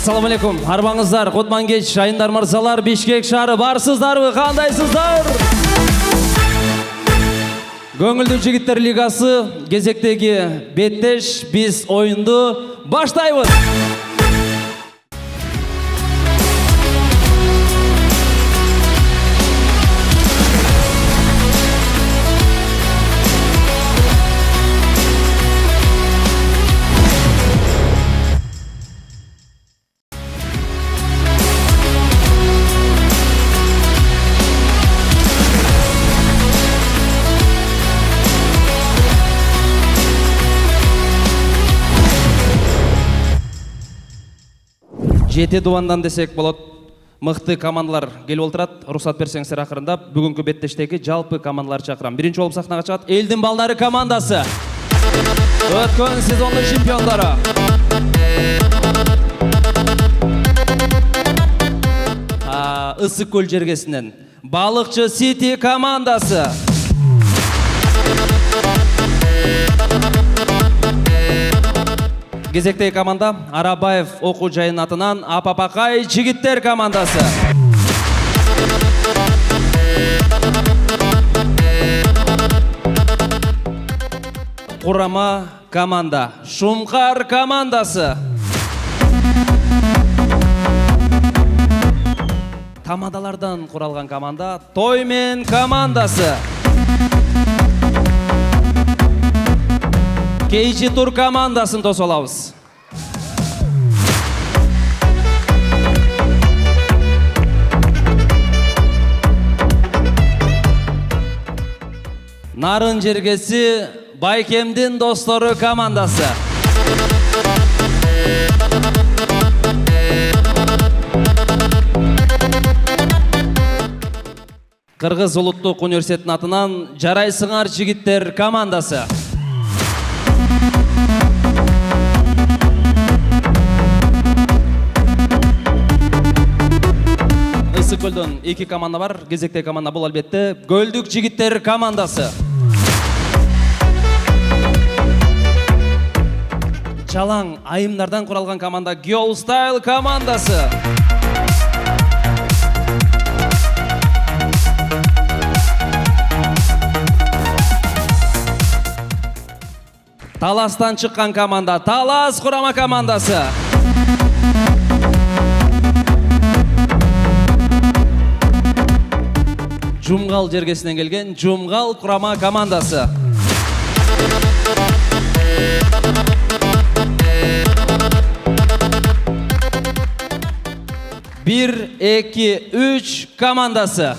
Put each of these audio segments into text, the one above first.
Ассаламу алейкум. Арбаңыздар, Кутман кеч, айындар мырзалар, Бишкек шары барсыздарбы, кандайсыздар? Көңілді жігіттер лигасы кезектегі беттеш, біз ойынды баштайбыз. Жеті дуандан десек болот, мықты командалар келіп отырат. Рұқсат берсеңіздер ақырындап, бүгінгі беттештегі жалпы командалар шақырам. Бірінші болып сахнаға шығат Елдің балдары командасы. Өткен сезонның чемпиондары. Ысыккөл жергесінен Балықшы Сити командасы. Кезектегі команда Арабаев оқу жайын атынан Апапақай жігіттер командасы. Құрама команда Шумқар командасы. Тамадалардан құралған команда Тоймен командасы. Кейші тур командасын тосолабыз. Нарын жергесі Байкемдин достары командасы. Қырғыз ұлттық университетінің атынан Жарайсыңар жігіттер командасы. Ысыккөлдөн 2 команда бар. Кезекте команда бұл әлбетте Көлдік жігіттер командасы. Жалаң айымдардан құралған команда Girl Style командасы. Таластан шыққан команда Талас құрама командасы. Жұмғал жергесінен келген Жұмғал құрама командасы. Bir, 2, 3 командасы.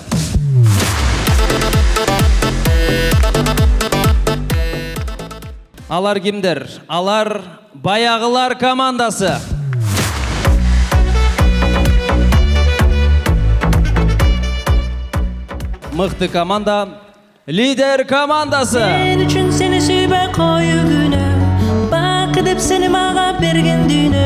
Алар кимдер? Алар Баяғылар командасы. Мықты команда Лидер командасы. Мен үшін сені сүйбей қою күні, бақы деп сені маға берген дүні.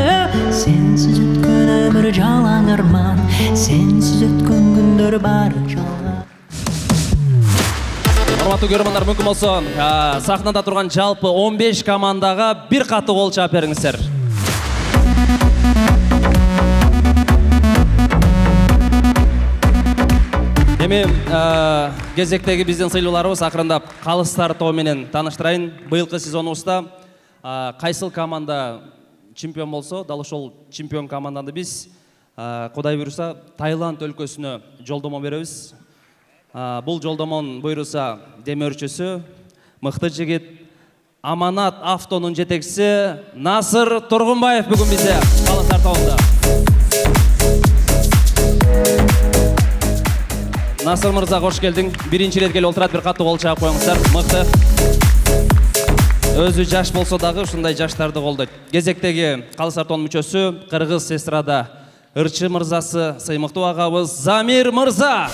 Сенсіз өткен өмір жалаң арман, сенсіз өткен күндер бар жалған. Құрметті көрермендер, мүмкін болсын сахнада тұрған жалпы 15 командаға бір қатты қол шап беріңіздер. Демен, кезектегі бізден сыйлауларымыз ақырындап қалыстар тобыменен таныштырайын. Биылғы сезонымызда қайсыл команда чемпион болса, дал ошол чемпион команданы біз Құдай бұйырса Таиланд өлкөсүнө жолдомо беребиз. Бұл жолдомон бұйырса демеурчүсү мықты жігіт Аманат автонун жетекчиси Насыр Тургунбаев бүгүн бизде қалыстар тобунда. Насыр мырза, қош келдің. Бірінші рет келіп отырады, бір қатты қол шағып қойыңыздар. Мықты. Өзі жаш болса дағы, ұшындай жаштарды қолдайды. Кезектегі қалыстар тобының мүшесі Қырғыз эстрада ырчы мырзасы, сыймықты ағабыз Замир мырза.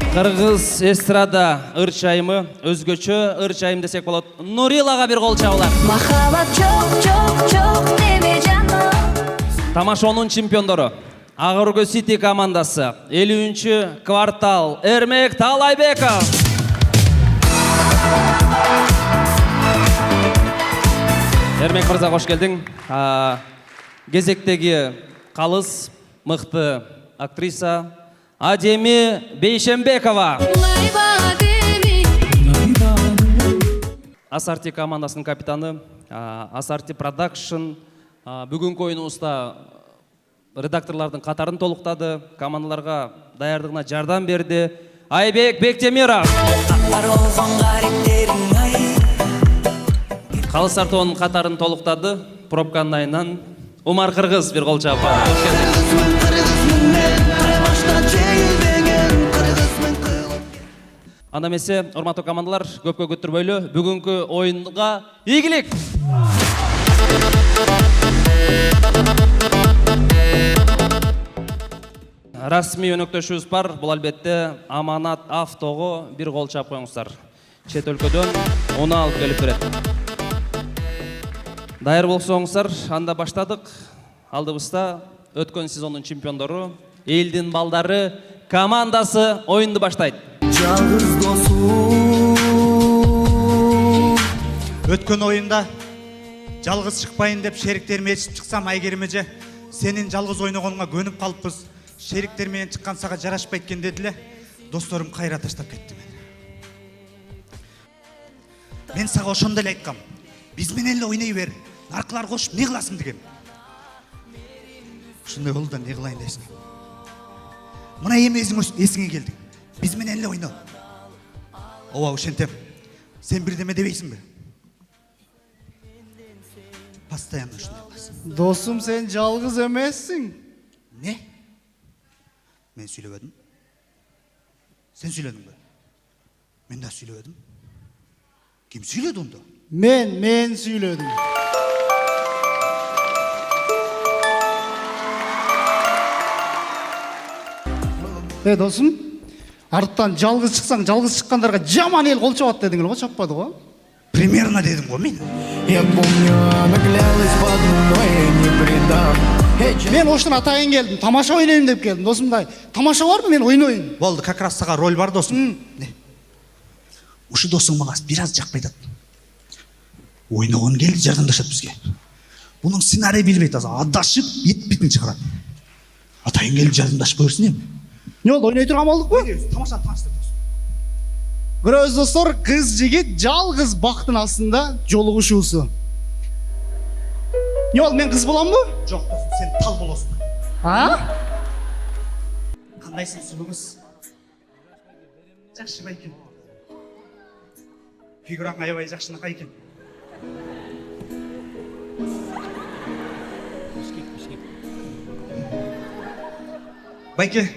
Қырғыз эстрада ырчайымы, өзгөчө ырчайым десек болады. Нурилаға бір қол шағылар. Махаббат жоқ деме жаным. Тамашонун чемпиондору Ағыргө Сити командасы 50-квартал Эрмек Талайбеков. Эрмек мырза, кош келдиң. Кезектеги калыс мыкты актриса Адеми Бейшембекова. Асарти командасынын капитаны, Асарти Продакшн бүгүнкү оюнубузда редакторлордун катарын толуктады, командаларга даярдыгына жардам берди. Айбек Бектемиров. Калыстар тобунун катарын толуктады. Пробканын айынан Умар Кыргыз бир кол чапа. Анда эмесе, урматтуу командалар, көпкө көтүрбөйлү бүгүнкү оюнга ийгилик. Расмий өнөктөшүбүз бар. Бул албетте Аманат Автого бир кол чап коюңуздар. Чет өлкөдөн уну алып келип берет. Даяр болсоңуздар, анда баштадык. Алдыбызда өткөн сезондун чемпиондору, элдин балдары командасы оюнду баштайт. Жалгыз досум. Өткөн оюнда жалгыз чыкпайын деп шериктериме ээрчип чыксам, Айгерим эже, сенин жалгыз ойногонуңа көнүп калыппыз. Шериктер менен чыккан сага жарашпайт экен деди эле. Досторум кайра таштап кетти мени. Мен сага ошондо эле айткам. Биз менен эле ойной бер. Наркылар кошуп не кыласың деген. Ошондой болду да не кылайын дейсиң. Мына эми эсиңе келди. Биз менен эле ойно. Ооба, ошентем. Сен бирдеме дебейсиңби? Постоянно ушундай кыласың. Досум, сен жалгыз эмессиң. Не? Мен сүйлөбөдүм. Сен сүйлөдүңбү? Мен да сүйлөбөдүм. Ким сүйлөдү онда? Мен сүйлөдүм. Досум, арттан жалгыз чыксаң, жалгыз чыккандарга жаман эл кол чабат дедиңер го, чаппады го? Примерно дедим го мен. Я помню, она клялась под мной, не предам. Мен оштон атайын келдим, тамаша ойнойм деп келдим. Досумдай, тамаша барбы, мен ойнойм. Болду, как раз сага роль бар, досум. Не? Ушу досуң мага бир аз жакпай атат. Ойногон келди, жардамдашат бизге. Бунун сценарий билбейт, адашып, бит-битин чыгарат. Атайын келди, жардамдашып койсун эми. Не болду, ойной турган болдукпу? Тамаша досум. Көрөбүз достор, кыз жигит жалгыз бактын астында жолугушуусу. Не болду, мен кыз боламбы? Жок, досум, сен тал болосуң. Кандайсың, сулуңуз? Жакшы байкен. Фигураң аябай жакшынакай экен. Байке,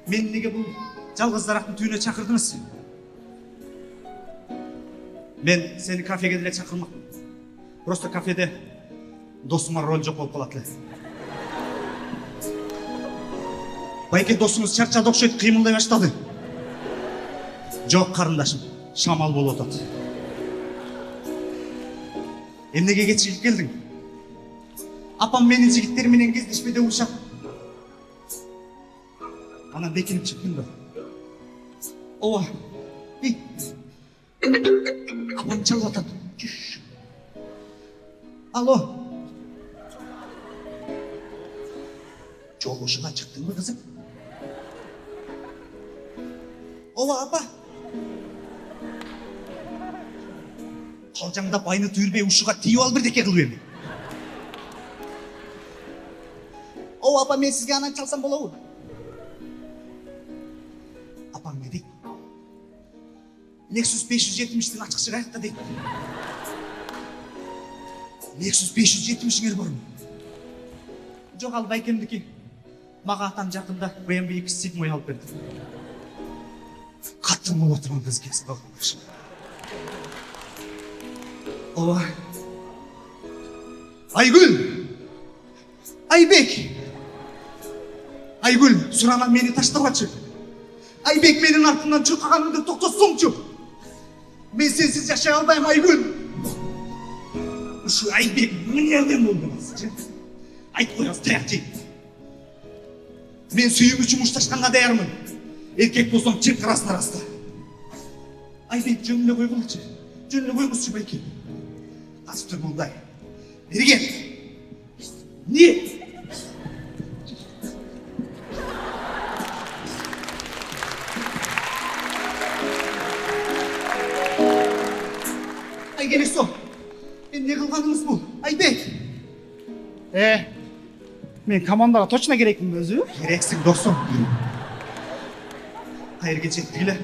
мен неге бул жалгыздарактын түйүнө чакырдыңыз? Мен сени кафеге деле чакырмакмын. Просто кафеде досуңа роль жок болуп калат эле. Байке, досуңуз чарчады окшойт, кыймылдай баштады. Жок, карындашым, шамал болуп атат. Эмнеге кечигип келдиң? Апам менин жигиттер менен кездешпеде урушат. Анан бекинип чыктым да. Ооба. Апам чалып атат. Алло. Жолушуга чыктыңбы, кызым? Ооба, апа. Калжаңдап айны түйүрбөй ушуга тийип ал бирдеке кылып эми. Ооба, апа, мен сизге анан чалсам болобу? Апаң не дейт? Lexus 570'tin açıkçı kayıtta deyit. Lexus 570'іңер бар ма? Жоқ, ал байкемдікі. Маға атам жақында BMW X7 алып берді. Қаттым бол отырман біз кесіп қалғанбыз. Ова. Айгүл! Айбек! Айгүл, сұранан мені таштабатшы. Айбек менің артымнан чұрқағанымды тоқтасоңчу. Мен сенсіз жашай албайым, Айгүл. Ушу Айбек мнелден болдыңыз. Айт қояз, таяқ жейді. Мен сүйім үшін ұшташқанға даярмын. Еркек болсаң чын қарасын араста. Айбек жөніне қой қылчы. жөніне қойыңызшы байке. Асып тұр мұндай. Берген. Не? Ай келесі мен не қылғаныңыз бұл? Айбек. Мен командаға точно керекпін өзі. Керексің досым. Қайыр кечеттік елі.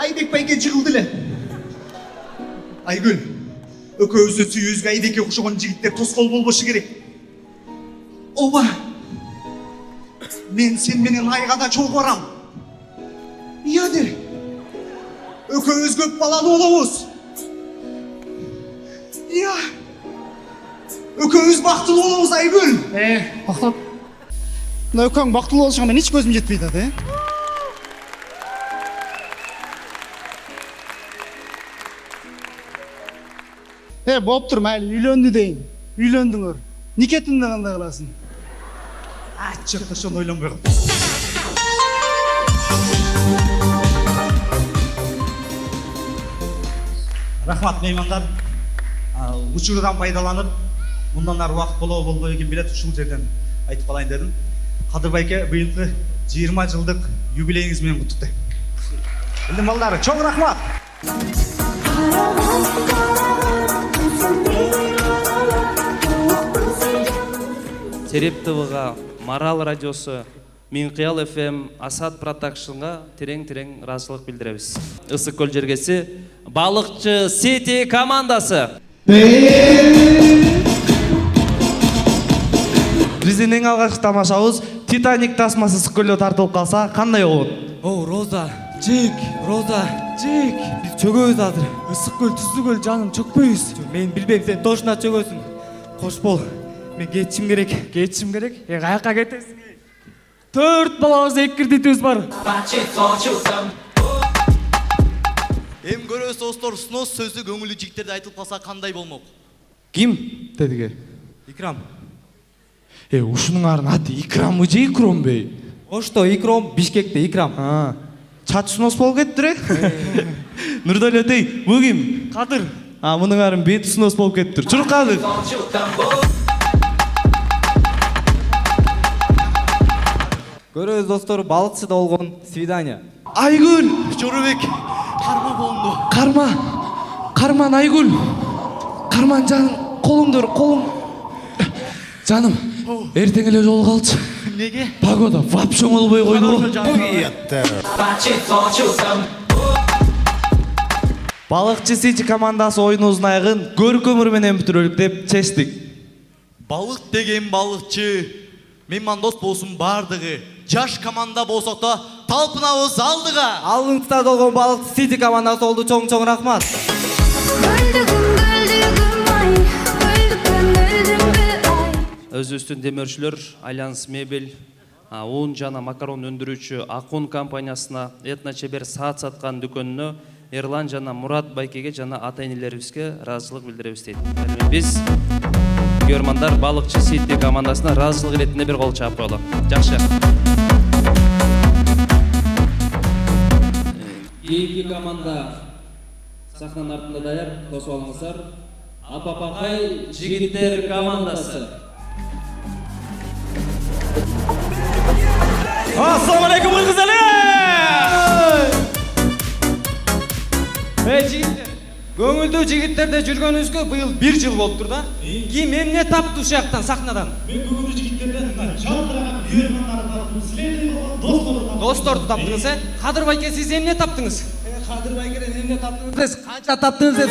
Айбек байке жығылды елі. Айгүл, өкөбүздүн сүйүүбүзгө Айбекке окшогон жигиттер тоскоол болбошу керек. Оба, мен сен менен айгада чогуу барам. Ияде, өкөбүз көп балалуу болобуз. Ия, өкөбүз бактылуу болобуз Айгүл. Бактап. Мына өкөң бактылуу болушуга мен эч көзүм жетпей атат, Болуптур, майли үйлөндү дейин. Үйлөндүңөр. Никетинде кандай кыласың? Жок, ошону ойлонбой калдым. Рахмат меймандар. Учурдан пайдаланып, мындан ары убакыт болобу болбой экен билет, ушул жерден айтып калайын дедим. Кадыр байке быйылкы 20 жылдык юбилейиңиз менен куттуктайм. Билдим балдар, чоң рахмат. Тереп ТВ-га, Марал радиосу, Минкыял ФМ, Асад Продакшнга терең ыраазычылык билдиребиз. Ысык көл жергеси балыкчы Сити командасы. Биздин эң алгачкы тамашабыз Титаник тасмасы ысык көлдө тартылып калса кандай болот? О, Роза, Джек, Биз чөгөбүз азыр. Ысык көл, түздүү көл, жаным чөкпөйбүз. Мен билбейм, сен точно чөгөсүң. Кош бол. Мен кетишим керек. Каяка кетесиң? 4 балабыз экирдитибиз бар. Эм көрөбүз достор, снос сөзү көңүлдүү жигиттерде айтылып калса кандай болмок? Ким? Дедиге. Икрам. Ушунун арын аты Икрамбы же Икромбу? Ошто Икром, Бишкекте Икрам. Чач снос болуп кетиптир Нурдолет эй, бул ким? Кадыр. Мунун арын бети снос болуп кетиптир. Чурук Кадыр. Көрөбүз достор, балыкчыда болгон свидание. Айгүл, Жорубек, карма болду. Карман Айгүл. Карман жаным, колуң. Жаным, эртең эле жолугалчы. Неге? Погода вообще болбой койду. Балыкчы Сити командасы оюнубуздун аягын көркөмүр менен бүтүрөлүк деп чечтик. Балык деген балыкчы. Меймандос болсун бардыгы. Жаш команда болсок да талпынабыз алдыга. Алдыңызда болгон балыкчы Сити командасы болду, чоң рахмат. Өзүбүздүн демөөрчүлөр Альянс Мебель, un жана макарон өндүрүүчү Акун компаниясына, этно чебер саат саткан дүкөнүнө, Эрлан жана Мурат байкеге жана ата-энелерибизге ыраазычылык билдиребиз дейт. Биз көрмандар балыкчы Сити командасына ыраазычылык иретинде бир кол чаап коелу. Жакшы. Эки команда сахнанын артында даяр, тосуп алыңыздар. Апапакай жигиттер командасы. Assalamu alaikum kızlar. Жигиттер. Көңүлдүү жигиттерде жүргөнүбүзгө быйыл 1 жыл болуптур да. Ким эмне таптı ушул жактан сахнадан? Мен көңүлдүү жигиттерден жалтыраган үйөрмөндөрдү таптым. Досторду таптыңыз, Кадыр байке, сиз эмне таптыңыз? Кадыр байкеден эмне таптыңыз? Сиз канча таптыңыз?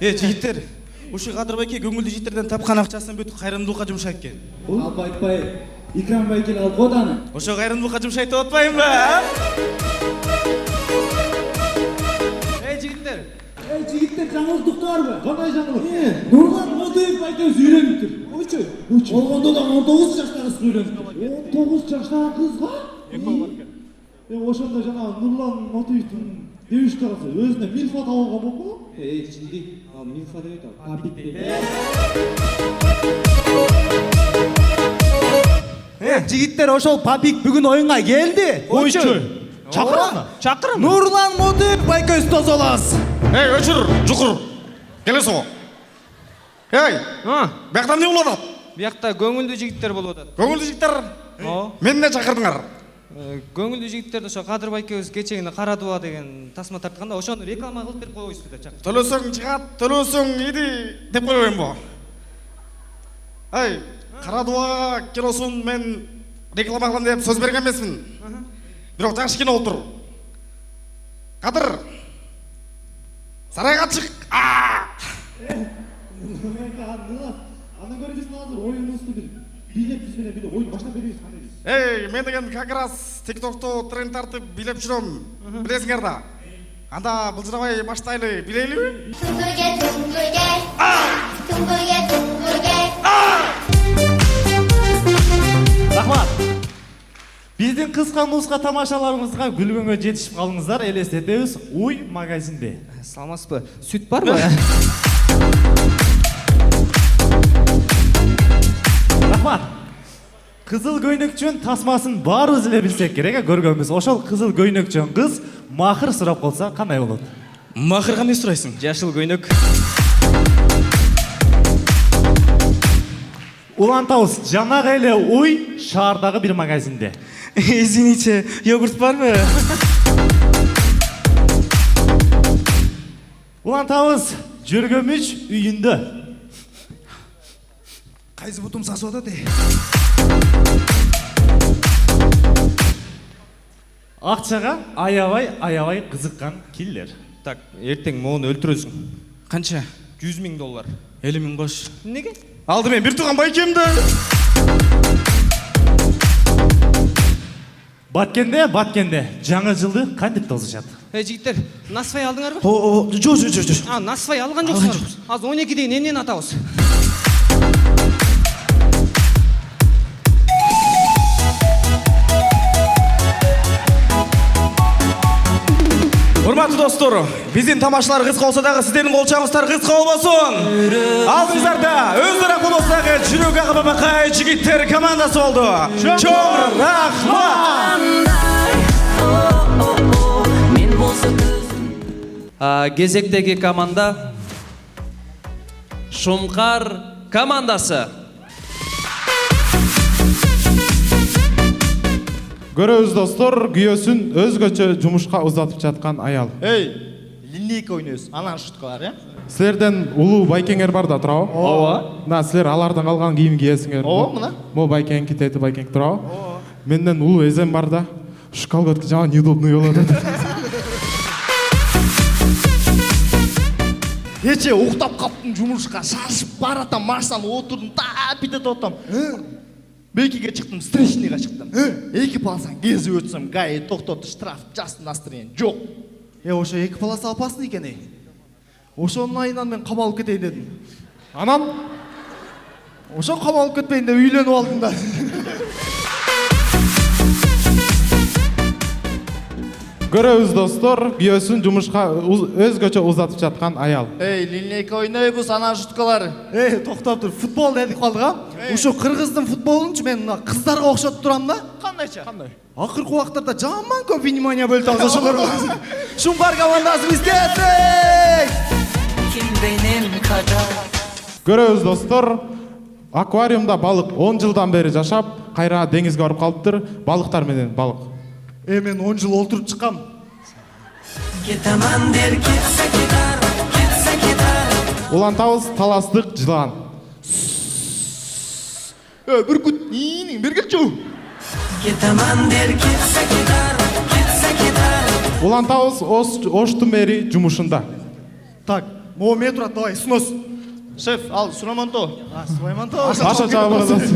Жигиттер, ушу Кадыр байке көңүлдүү жигиттерден тапкан акчасын бүт кайрымдуулукка жумшайт экен. Алып айтпай, Икрам байкел ал коданы. Ошо кайрымдуулукка жумшайт деп атпайбы? Жигиттер. Жигиттер жаңылыктыкты барбы? Кандай жаңылык? Нурлан Мотоев байкебиз үйлөнүптүр. Ойчу. Болгондо да 19 жаштагы кыз үйлөнүптүр. 19 жаштагы кызга? Ошондо жана Нурлан Мотоевдин девушкасы өзүнө милфа табылган болупу? Чынды. Ал милфа дейт ал. Папик дейт. Жигиттер, ошол Папик бүгүн оюнга келди. Ойчу. Чакырам. Чакырам. Нурлан Модуев байкөз тосо аласыз. Эй, өчүр, жукур. Келесиң. Эй, бияқта эмне болуп атат? Биякта көңүлдүү жигиттер болуп атат. Көңүлдүү жигиттер. Мени эмне чакырдыңар? Көңүлдүү жигиттерди ошо Кадыр байкөбүз кечегине Кара дуба деген тасма тартканда ошону реклама кылып берип коебуз деп чакырды. Төлөсөң чыгат, төлөсөң иди деп койбоймунбу? Эй, Кара дуба киносун мен реклама кылам деп сөз берген эмесмин. Бирок жакшы кино болуптур. Кадыр. Сарайга чык. Андан көрө биз азыр оюнубузду бир бийлеп биз менен бир оюн баштап беребиз кандайбыз? Эй, мен деген как раз TikTok'то тренд тартып билеп жүрөм. Билесиңер да. Анда былжырабай баштайлы, билейлиби? 둥글게 둥글게 둥글게 둥글게 Рахмат. Биздин кыска нуска тамашаларыбызга күлгөнгө жетишип калыңыздар. Элестетебиз, Уй магазинде. Саламатсызбы? Сүт барбы? Рахмат. Кызыл көйнөкчөн тасмасын баарыбыз эле билсек керек, көргөнбүз. Ошол кызыл көйнөкчөн кыз махыр сурап калса кандай болот? Махырга эмне сурайсың? Жашыл көйнөк. Улантабыз, жанагы эле Уй шаардагы бир магазинде. Извините, йогурт барбы? Улантабыз, Жүргөмүч үйүндө. Кайсы бутум сасып атат? Акчага аябай кызыккан киллер. Так, эртең моуну өлтүрөсүң. Канча? $100,000. 50 миң кош. Неге? Алды мен бир тууган байкемди. Баткенде, жаңы жылды кантип тосушат? Жигиттер, насвай алдыңарбы? Жо. Насвай алган жоксуңар. Азыр 12 эмнени атабыз? Урматтуу достор, биздин тамашалар кыска болсо дагы сиздердин кол чабыңыздар кыска болбосун. Алдыңыздарда өздөрү болосундагы жүрөк агы бабакай жигиттер командасы болду. Чоң рахмат. Кезектеги команда Шумкар командасы. Көрөбүз достор, күйөөсүн өзгөчө жумушка узатып жаткан аял. Эй, линейка ойнойбуз. Анан шуткалар, Силерден улуу байкеңер бар да, турабы? Ооба. Мына силер алардан калган кийим кийесиңер. Ооба, мына. Мо байкең китети байкең турабы? Менден улуу эзем бар да. Ушу колготка жаман неудобный болот. Кече уктап каптым жумушка, шашып баратам, машинаны отурдум, питет отам. Бекиге чыктым, встречныйга чыктым. Эки полосан кезип өтсөм, ГАИ токтоту, штраф, жазды настроение жок. Ошо эки полоса опасный экен. Ошонун айынан мен камалып кетейин дедим. Анан Ошо камалып кетпейин деп үйлөнүп алдым да. көрөбүз достор, күйөөсүн жумушка өзгөчө узатып жаткан аял. Эй, линейка ойнойбуз, анан шуткалар. Токтоп тур, футбол дедик калдык а? Ушу кыргыздын футболунчу мен мына кыздарга окшотуп турам да. Кандайча? Акыркы убактарда жаман көп внимание бөлүп атабыз ошолорго. Шумкар командасы бизге тең! Көрөбүз достор, аквариумда балык 10 жылдан бери жашап, кайра деңизге барып калыптыр, балыктар менен балык. Мен 10 жыл олтуруп чыккам. Улантабыз, таластык жылан. Бүркүт, бир келчү. Улантабыз, оштун бери жумушунда. Так, могу мен турат, давай, снос. Шеф, ал, Сунамонто. Сулаймонто. Аша чабырасыз.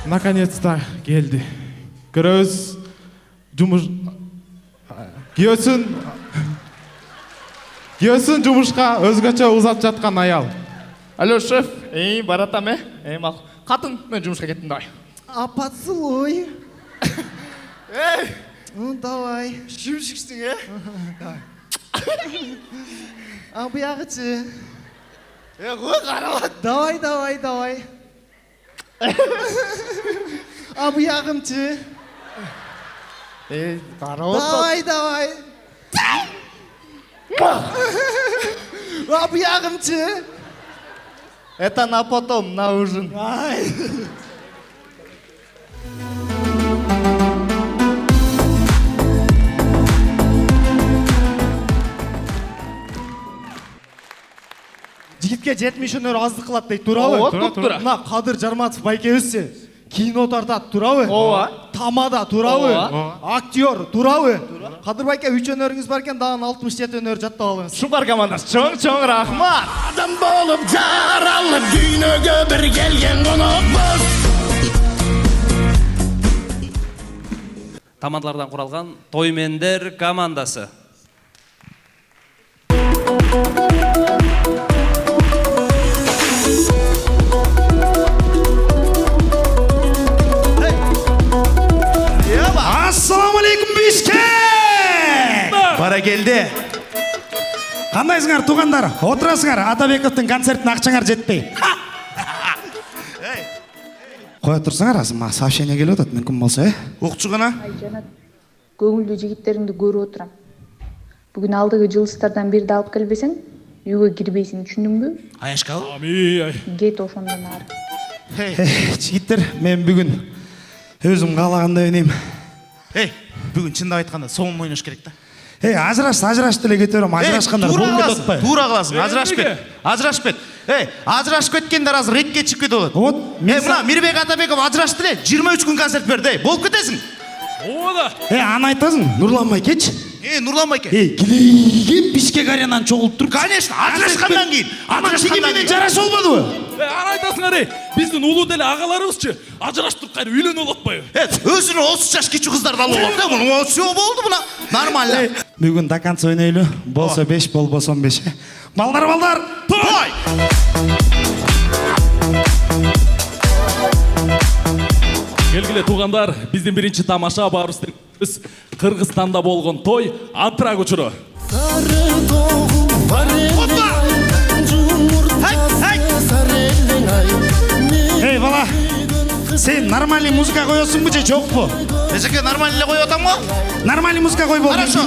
Наконец-то келди. Көрөбүз, күйөөсүн жумушка өзгөчө узатып жаткан аял. Алло, шеф. Баратам, мал. Катын, мен жумушка кеттим, давай. А поцелуй. Давай. Шүмшүксүң, А буягычы. Кой карабат. Давай. А буягымчы? Карап Давай. А буягымчы? Это на потом, на ужин. Жігітке жетмиш өнер аздық қылады дейді, турабы? Тура. Мына Қадыр Жарматов байкебізсе кино тартады, турабы? Тамада, турабы? Актер, турабы? Қадыр байке 3 өнеріңіз бар екен, даған 67 өнер жаттап алыңыз. Шұңқар командасы, чоң рахмат. Адам болып жаралып дүйнөгө бір келген конокпуз. Командалардан құралған Тоймендер командасы. Ассалаумағалейкум Бишкек! Бара келді. Қандайсыңар туғандар? Отырасыңар, Атабековтың концертіне ақшаңар жетпей. Қоя тұрсыңар, азыма сообщение келіп өтеді, мүмкін болса, оқытшы ғана. Жанат, көңілді жігіттеріңді көріп отырам. Бүгін алдығы жылыстардан бірді алып келбесең, үйге кірбейсің, түсіндің бе? Аяшқа? Кет ошондан ары. Жігіттер, мен бүгін өзім қалағанда өнеймін. Бүгін шындап айтқанда соңын ойнаш керек та. Ажыраш деле кете берем, ажырашқандар болып кетіп атпай. Тура қаласың, ажырашып кет. Ажырашып кеткендер азыр ретке шығып кетіп болады. Вот, мына Мирбек Атабеков ажырашты деле 23 күн концерт берді, болып кетесің. Аны айтасың, Нұрланбай кетші. Нұрланбай кет. Кілейген Бишкек аренаны чоғылып тұрып. Конечно, ажырашқаннан кейін. Тегеменен жараш олмады ма? Аны айтасыңар, біздің ұлы деле ағаларыбызчы ажыраштырып қайры үйленіп алатпай. Өзүнө 30 жаш кичүү кыздарды алып алат. Муну все болду мына. Нормально. Бүгін до конца ойнайлы. Болса 5, болбосо 15. Балдар, той! Келгіле туғандар, біздің бірінші тамаша барыстың Қырғызстанда болған той антрак учуру. Эй, бала, сен нормальный музыка қойосың бу же жоқ бу? Эжеке нормальный қойып атам го? Нормальный музыка қой бол. Хорошо.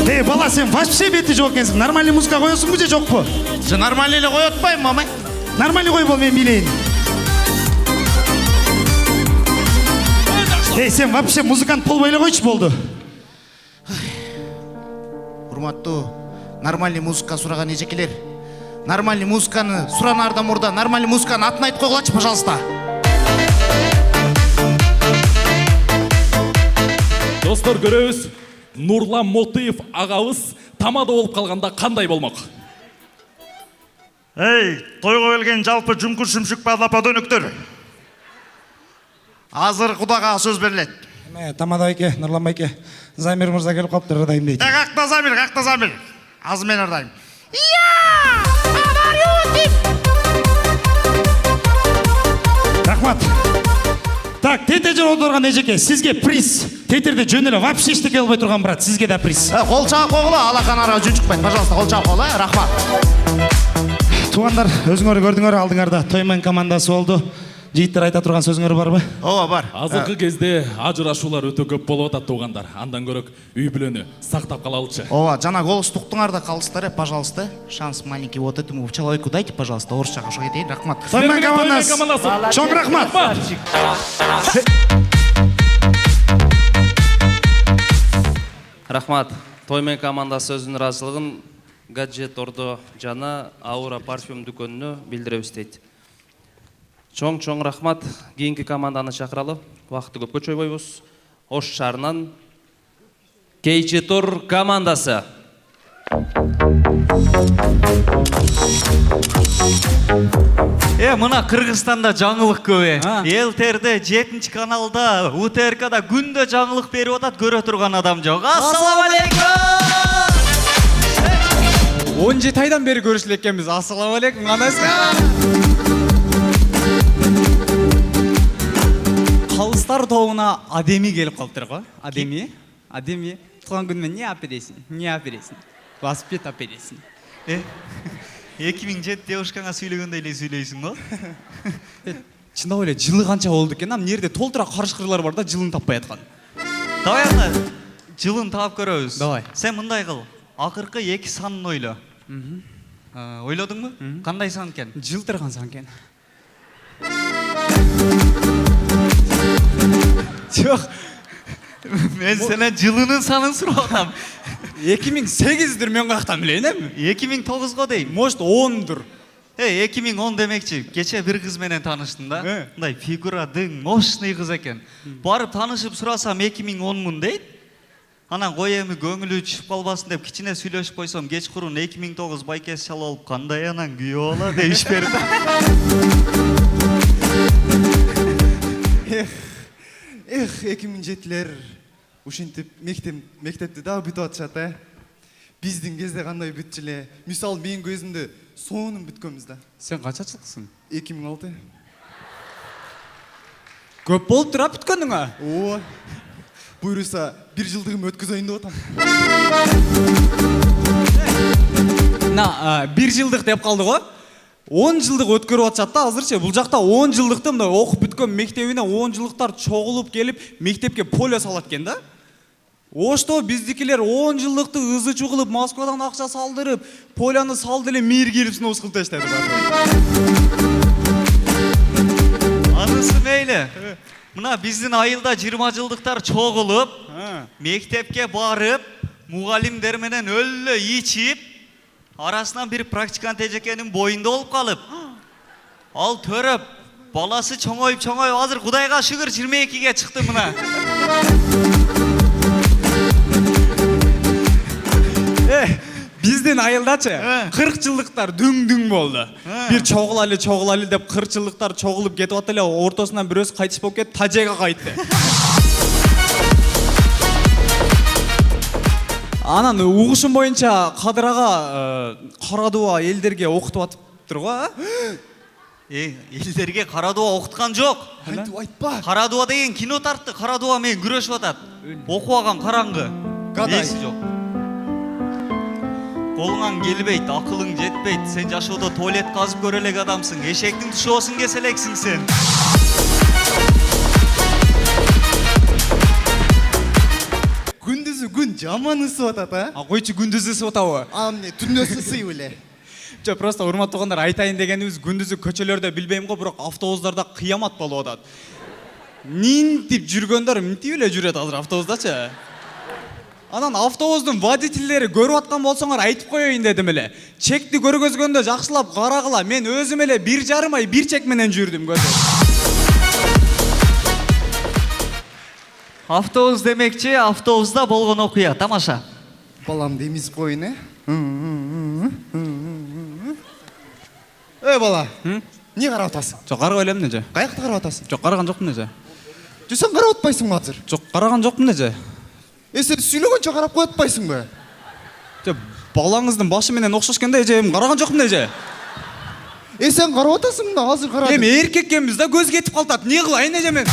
Эй, бала, сен вообще беті жоқ екенсің. Нормальный музыка қойосың бу же жоқ бу? Же нормальный эле қойып атпаймын, мамай. Нормальный қой бол, мен билейін. Эй, сен вообще музыкант болбой эле койчу болды. Урматтуу, нормальный музыка сураган эжекелер. Нормальный музыканы суранардан мурда нормальный музыканы атын айтып койгулачы, пожалуйста. Достор, көрөбүз, Нурлан Мотыев агабыз тамада болуп калганда кандай болмок? Эй, тойго келген жалпы жумкур шүмшүк бадлапа дөнөктөр. Азыр Кудага сөз берилет. Тамада байке, Нурлан байке, Замир мырза келип калыптыр, ырдайм дейт. Какта Замир. Азыр мен ырдайм. Рахмат. Так, тетежер отырған эжеке, сізге приз. Тетерде жөн эле вообще эчтеке албай турган брат, сізге да приз. Кол чаап койгула, алакан арага жүн чыкпайт. Пожалуйста, кол чаап койгула, рахмат. Тугандар, өзүңөр көрдүңөр, алдыңарда Тоймен командасы болду. Жигиттер айта турган сөзүңөр барбы? Ооба, бар. Азыркы кезде ажырашуулар өтө көп болуп атат тугандар. Андан көрөк үй бүлөнү сактап калалычы. Ооба, жана голос туктуңарда калдыңыздар, пожалуйста. Шанс маленький вот этому человеку дайте, пожалуйста. Орусчага ошо кетейин, рахмат. Тоймен командасы. Чоң рахмат. Рахмат. Тоймен командасы өзүнүн ыраазычылыгын гаджет ордо жана Аура парфюм дүкөнүнө билдиребиз дейт. Чоң рахмат. Кийинки команданы чакыралы. Убакытты көп көчөйбөйбүз. Ош шаарынан Кейчи Тур командасы. Мына Кыргызстанда жаңылык көп. ЛТРде 7 каналда, УТРКда күндө жаңылык берип атат, көрө турган адам жок. Ассаламу алейкум. 17 айдан бери көрүшүп экенбиз. Ассаламу алейкум. Кандайсыңар? Калыстар тобуна Адеми келип калыптыр го. Адеми. Туган күнүмө не апересиң? Велосипед апересиң. 2007 девушкаңа сүйлөгөндөй эле сүйлөйсүң го? Чындап эле жылы канча болду экен? Мына жерде толтура карышкырлар бар да, жылын таппай аткан. Давай анда жылын таап көрөбүз. Давай. Сен мындай кыл. Акыркы 2 санын ойло. Ойлодуңбу? Кандай сан экен? Жылтырган сан экен. Жок. Мен сенен жылынын санын сурап атам. 2008'dir мен каяктан билейин эми? 2009го дейм. Может 10'dur. 2010 демекчи. Кече бир кыз менен таныштым да. Мындай фигура дың, мощный кыз экен. Барып танышып сурасам 2010мун дейт. Анан кой эми көңүлү түшүп калбасын деп кичине сүйлөшүп койсом, кечкурун 2009 байкес чалып алып кандай анан күйөө ала дейишпери. Эх, 2007'лер ушинтип мектепти дагы бүтүп атышат, Биздин кезде кандай бүтчү эле. Мисалы менин көзүмдө сонун бүткөнбүз да. Сен канчачылыксың? 2006. Көп болуп тура бүткөнүң а? Ооба. Буйруса, 1 жылдыгым өткөзөйүн деп атам. На, 1 жылдык деп калды го. 10 жылдык өткөрүп атышат да азырчы. Бул жакта 10 жылдыкты мындай окуп бүткөн мектебине 10 жылдыктар чогулуп келип, мектепке поле салат экен да. Ошто биздикилер 10 жылдыкты ызычуу кылып, Москвадан акча салдырып, поляны салды эле мир кирип сыноо кылып таштады. Анысы мейли. Мына биздин айылда 20 жылдыктар чогулуп, мектепке барып, мугалимдер менен өлө ичип, арасынан бир практикант эжекенин боюнда болуп калып, ал төрөп, баласы чоңоюп азыр Кудайга шүгүр 22ге чыкты мына. Биздин айылдачы 40 жылдыктар дүң болду. Бир чогулайлы деп 40 жылдыктар чогулуп кетип атты эле, ортосунан бирөөсү кайтыш болуп кетип, тажайга кайтты. Анан угушум боюнча Кадыр ага кара дуба элдерге окутуп атыптыр го, Элдерге кара дуба окуткан жок. Айтып айтпа. Кара дуба деген кино тартты, кара дуба менен күрөшүп атат. Окубаган караңгы. Эси жок. Колуңан келбейт, акылың жетпейт. Сен жашоодо туалет казып көрө элек адамсың. Эшектин тушоосун кесе элексиң сен. Күндүзү күн жаман ысып атат, Койчу күндүзү ысып атабы? Эмне, түндөсү ысыйбы эле. Жок, просто урматтуу туугандар, айтайын дегенибиз, күндүзү көчөлөрдө билбейм го, бирок автобустарда кыямат болуп атат. Нинтип жүргөндөр мынтип эле жүрөт азыр автобустачы. Анан автобустун водительдери көрүп аткан болсоңор айтып коеюн дедим эле. Чекти көргөзгөндө жакшылап карагыла. Мен өзүм эле 1,5 ай 1 чек менен жүрдүм көзүм. Автобус демекчи, автобуста болгон окуя, тамаша. Баламды эмизип коеюн, бала, эмне карап атасың? Жок, карабай элем неже. Каякты карап атасың? Жок, караган жокмун неже. Сен карап атпайсыңбы азыр? Жок, караган жокмун неже. Сен сүйлөгөнчө карап коюп атпайсыңбы? Балаңыздын башы менен окшош экен да, эже, караган жокмун неже. Сен карап атасың да, азыр карадым. Эми эркеккенбиз да, көз кетип калтат. Эмне кылайын эже мен?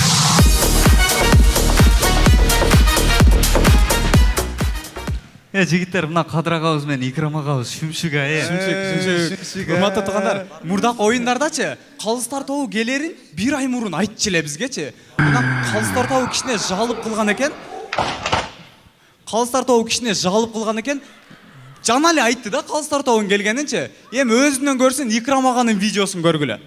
Жигиттер, мына Кадыр агабыз менен Икрам агабыз шүмшүк Шүмшүк. Урматтуу туугандар, мурдак оюндардачы калыстар тобу келерин 1 ай мурун айтчу эле бизгечи. Анан калыстар тобу кичине жалып кылган экен. Жана эле айтты да калыстар тобунун келгенинчи. Эми өзүнөн көрсүн, Икрам аганын видеосун көргүлө.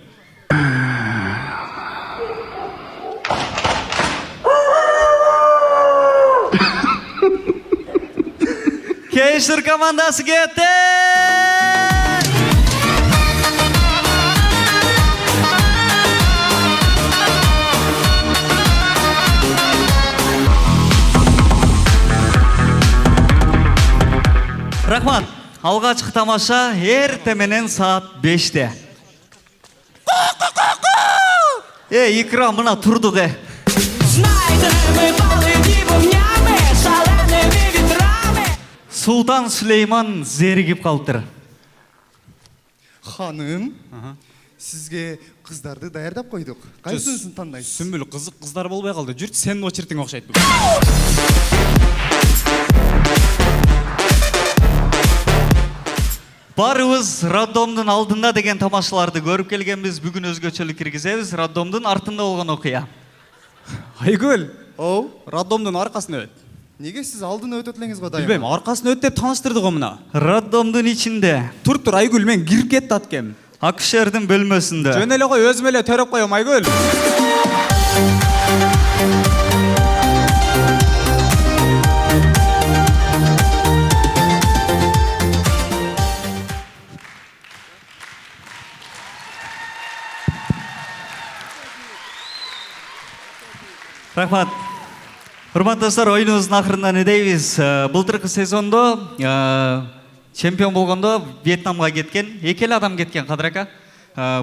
Кейшир командасы кетти! Рахмат, алгачкы тамаша эрте менен саат 5-те. Икрам, мына турдук Султан Сулейман зеригип калыптыр. Ханым, сизге кыздарды даярдап койдук. Кайсысын тандайсыз? Сүмбүл кызык кыздар болбой калды. Жүрчү, сенин очередиң окшойт. Барыбыз роддомдун алдында деген тамашаларды көрүп келгенбиз. Бүгүн өзгөчөлүк киргизебиз. Роддомдун артында болгон окуя. Айгүл. Оу, роддомдун аркасына өт. Неге сиз алдын өтөт элеңиз го дайыма? Билбейм, аркасына өт деп тааныштырды го мына. Роддомдун ичинде. Тур Айгүл, мен кирип кетти аткем. Акушердин бөлмөсүндө. Жөн эле кой, өзүм эле төрөп коем Айгүл. Рахмат. Урматтуу достор, оюнубуздун акырында не дейбиз? Былтыркы сезондо чемпион болгондо Вьетнамга кеткен, эки эле адам кеткен Кадыр ака.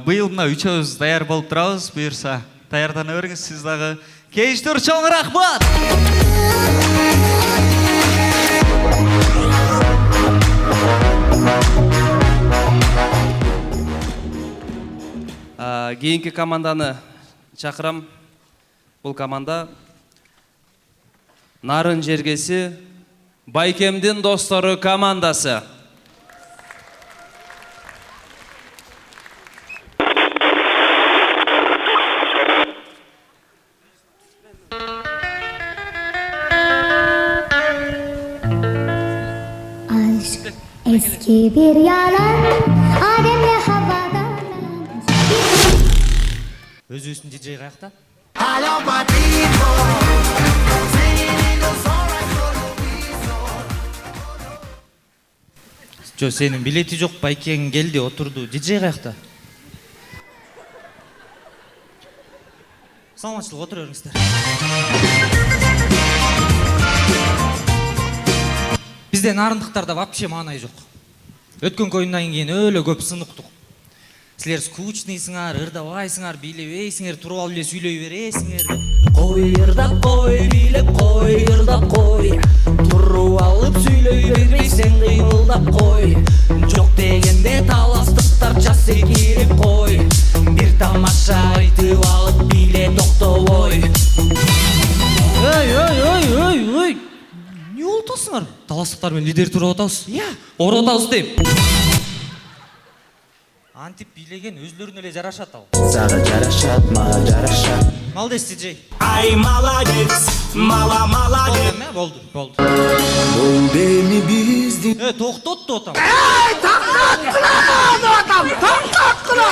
Быйыл мына үчөөбүз даяр болуп турабыз. Буюрса, даярдана бериңиз. Сиз дагы кейиштер чоң рахмат. Кийинки команданы чакырам. Бул команда Нарын Жергеси Байкемдин достору командасы. Aşk eski bir yalan, Adem'le Havva'dan. Өзүбүздүн диджей каякта? Жо, сенин билети жок, Байкең келди, отурду. Диджей каякта? Саламатчылык, отура бериңиздер. Бизде нарындыктарда вообще маанай жок. Өткөн оюндан кийин өлө көп сыныктык. Силер скучныйсыңар, ырдабайсыңар, бийлебейсиңер, туруп алып эле сүйлөй бересиңер деп. Кой, ырдап кой, бийлеп кой, ырдап кой. Туруп алып сүйлөй бербейсең, кыймылдап кой. Жок дегенде таластыктар жас секирип кой. Бир тамаша айтып алып бийле токтобой. Ой. Не болуп атасыңар? Таластыктар менен лидер туруп атабыз. Ооруп атабыз дейм. Антип бийлеген өзлөрүнө эле жарашат ал. Сага жарашат, мага жарашат. Молодец, диджей. Ай, молодец, молодец. Болду. Бул деми биздин. Токтот да атам. Токтоткула!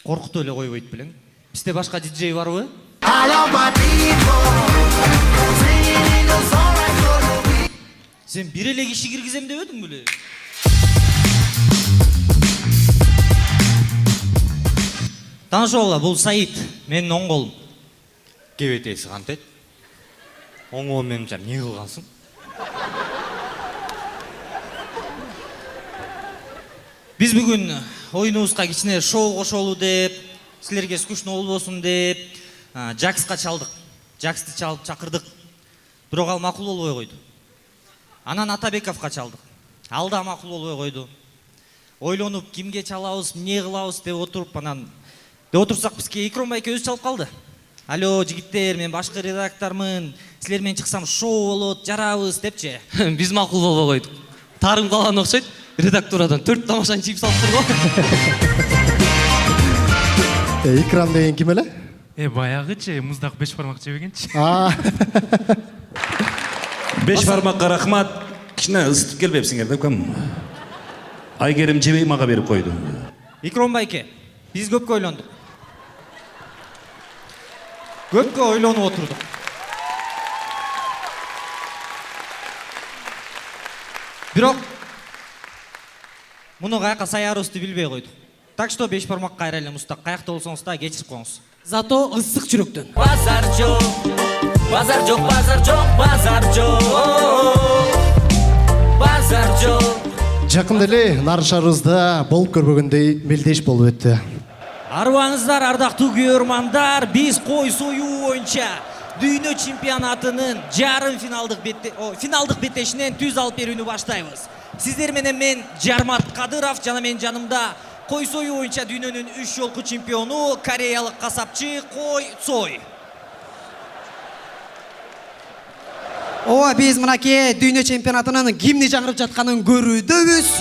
Коркутуп эле койбойт белең. Бизде башка диджей барбы? Сен бир эле киши киргизем деп өдүң беле? Таанышып бул Саид, менин оң колум. Кебетеси кантет? Оң колум менен жам не кылгансың? Биз бүгүн оюнубузга кичине шоу кошолу деп, силерге скучно болбосун деп, Жакска чалдык. Жаксты чалып чакырдык. Бирок ал макул болбой койду. Анан Атабековго чалдык. Ал да макул болбой койду. Ойлонуп, кимге чалабыз, эмне кылабыз деп отуруп, анан деп отурсак бизге Икром байке өзү чалып калды. Алло, жигиттер, мен башкы редактормун. Силер менен чыксам шоу болот, жарабыз депчи. Биз макул болбой койдук. Тарым калган окшойт. Редактурадан 4 тамашаны чийип салыптыр го. Икрам деген ким эле? Баягычы, муздак 5 бармак жебегенчи. 5 бармакка рахмат. Кичине ысытып келбепсиңер деп кім? Айгерим жебей мага берип койду. Икром байке, биз көпкө ойлондук. Көпкө ойлонуп отурдук. Бирок муну каяка саярыбызды билбей койдук. Так что 5 бармак кайра эле мустак, каякта болсоңуз да кечирип коюңуз. Зато ысык жүрөктөн. Базар жок, базар жок, базар жок, базар жок. Базар жок. Жакында эле нарын шаарыбызда болуп көрбөгөндөй мелдеш болуп өттү. Арыбаңыздар, ардактуу көрөрмандар, биз кой союу боюнча дүйнө чемпионатынын жарым финалдык беттешинен түз алып берүүнү баштайбыз. Сиздер менен мен Жармат Кадыров, жана менин жанымда кой союу боюнча дүйнөнүн 3 жолку чемпиону, кореялык касапчы Кой Цой. Ооба, биз мынакей дүйнө чемпионатынын кимди жаңырып жатканын көрүүдөбүз.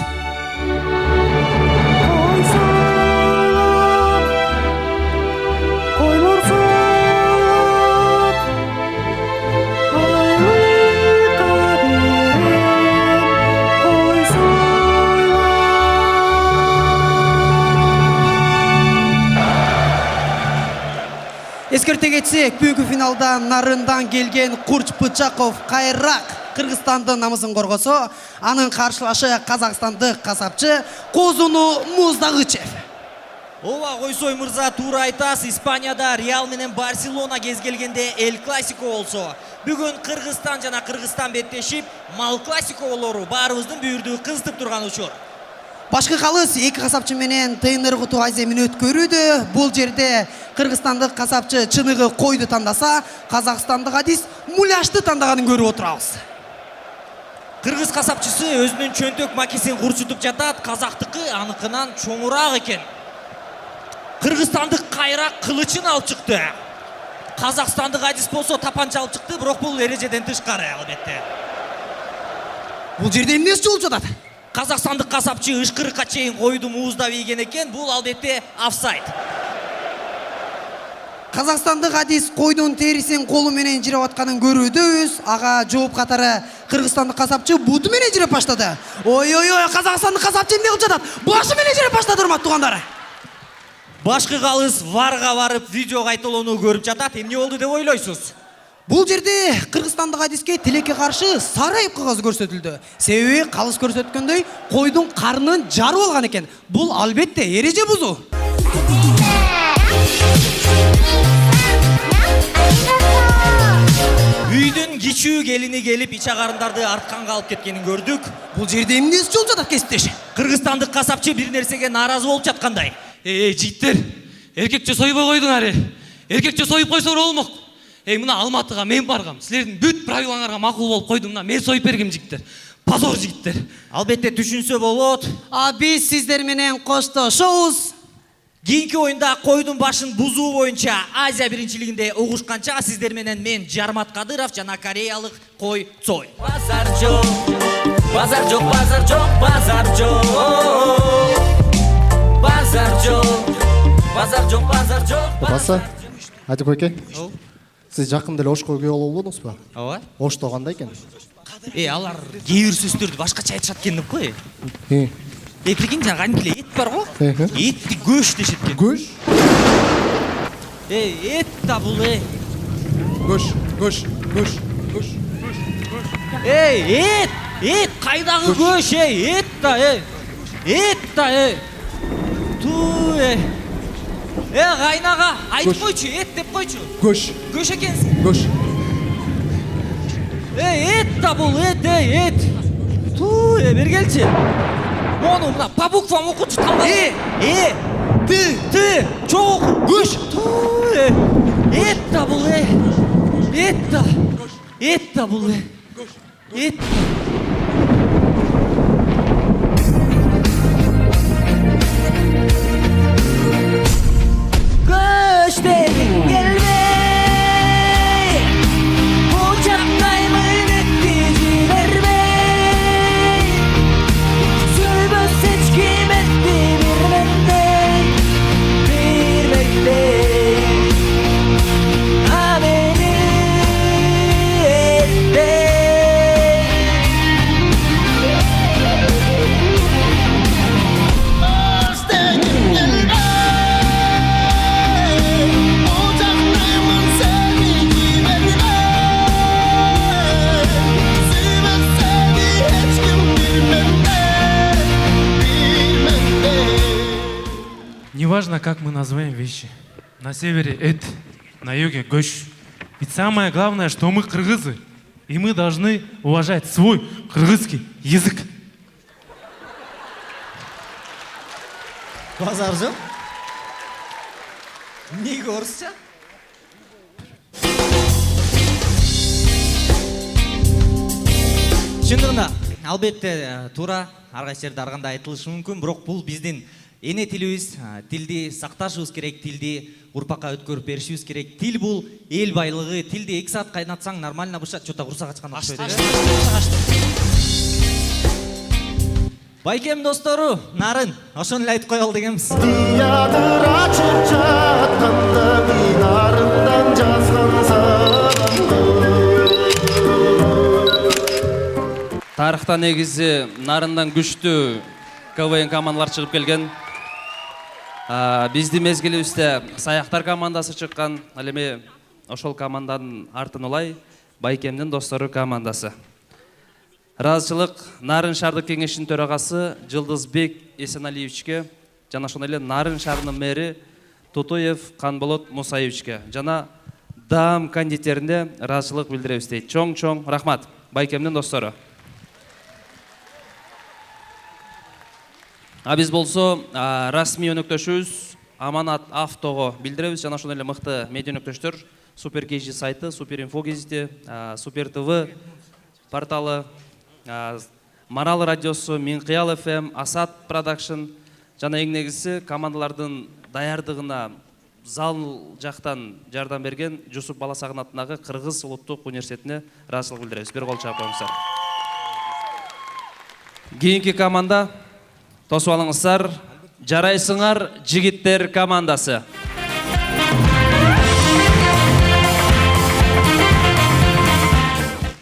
Эскерте кетсек, бүгүнкү финалда нарындан келген Курч Пычаков кайраак Кыргызстандын намысын коргосо, анын каршылашы казакстандык касапчы Козуну Муздагычев. Ооба, Койсой мырза, туура айтасыз. Испанияда Реал менен Барселона кез келгенде Эл Классико болсо, бүгүн Кыргызстан жана Кыргызстан беттешип, Мал Классико болору баарыбыздын бүйүрдү кызытып турган учур. Башкы калыс эки касапчы менен тыйныргытуу аземин өткөрүүдө. Бул жерде кыргызстандык касапчы чыныгы койду тандаса, казакстандык адис муляшты тандаганын көрүп отурабыз. Кыргыз касапчысы өзүнүн чөнтөк макисин курчутуп жатат, казактыкы аныкынан чоңураак экен. Кыргызстандык кайраак кылычын алып чыкты. Казакстандык адис болсо тапанча алып чыкты, бирок бул эрежеден тышкары албетте. Бул жерде эмне болуп жатат? Казакстандык касапчы ышкырыкка чейин койду мууздап ийген экен, бул албетте офсайд. Казакстандык адис койдун терисин колу менен жиреп атканын көрүүдөбүз. Ага жооп катары кыргызстандык касапчы буту менен жиреп баштады. Ой, казакстандык касапчы эмне кылып жатат? Башы менен жиреп баштады, урматтуу туугандар. Башкы калыс варга барып видео кайталоону көрүп жатат. Эмне болду деп ойлойсуз? Бул жерде кыргызстандык адиске тилекке каршы сары айып кагазы көрсөтүлдү. Себеби калыс көрсөткөндөй койдун карнын жарып алган экен. Бул албетте эреже бузуу. Үйдүн кичүү келини келип ичагарындарды артканга алып кеткенин көрдүк. Бул жерде эмне иш болуп жатат кесиптеш? Кыргызстандык касапчы бир нерсеге нааразы болуп жаткандай. Жигиттер, эркекче сойбой койдуң аре. Эркекче союп койсо болмок. Мына Алматыга мен баргам. Силердин бүт правилаңарга макул болуп койдум. Мына мен союп бергем жигиттер. Позор жигиттер. Албетте түшүнсө болот. Биз сиздер менен коштошобуз. Кийинки оюнда койдун башын бузуу боюнча Азия биринчилигинде угушканча сиздер менен мен Жармат Кадыров жана кореялык Кой Цой. Базар жок, базар жок, базар жок, базар жок. Базар жок, базар жок, базар жок. Баса, айты койке. Сиз жакында эле Ошко күйөө болбодуңузбу? Ооба. Ошто кандай экен? Алар кээ бир сөздөрдү башкача айтышат экен деп кой. Прикинь, жаңа эле эт бар го? Этти көш дешет экен. Көш? Эт да бул Көш. Эт кайдагы көш, эт да, Туу, кайнага, айтып койчу, эт деп койчу. Көш. Көш экенсиң. Көш. Эт да бул, эт. Туу, бери келчи. Мону мына по буквам окучу талган. Ты, чоң оку. Көш. Туу, эт да бул, эт да бул, эт. Көш дегин келбей, кучактаймын этти жибербей, сүйбөс эч ким этти бирмендей, а мени Неважно, как мы называем вещи. На севере эт, на юге гощ. Ведь самое главное, что мы кыргызы. И мы должны уважать свой кыргызский язык. Базар жок? Эмнеге орусча? Чындыгында албетте туура ар кайсы жерде ар кандай айтылышы мүмкүн, бирок бул биздин эне тилибиз, тилди сакташыбыз керек, тилди урпакка өткөрүп беришибиз керек. Тил бул эл байлыгы. Тилди 2 саат кайнатсаң нормально бышат, чота курсак ачкан окшойт. Байкем достору, нарын, ошону эле айтып коелу дегенбиз. Диядыр ачып жатканда мен арымдан жазган Тарыхта негизи нарындан күчтүү КВН командалар чыгып келген. Биздин мезгилибизде Саяктар командасы чыккан. Ал эми ошол команданын артын улай Байкемдин достору командасы. Ыраазычылык Нарын шаардык кеңешинин төрагасы Жылдызбек Эсеналиевичке жана ошондой эле Нарын шаарынын мэри Тутуев Канболот Мусаевичке жана даам кондитерине ыраазычылык билдиребиз дейт. Чоң рахмат Байкемдин достору. Биз болсо расмий өнөктөшүбүз Аманат Автого билдиребиз жана ошондой эле мыкты медиа өнөктөштөр Супер KG сайты, Супер Инфо гезити, Супер ТВ порталы, Марал радиосу, Минкыял ФМ, Асад Продакшн жана эң негизги командалардын даярдыгына зал жактан жардам берген Жусуп Баласагын атындагы Кыргыз улуттук университетине ыраазычылык билдиребиз. Бир кол чаап коюңуздар. Кийинки команда тосуп алыңыздар. Жарайсыңар жигиттер командасы.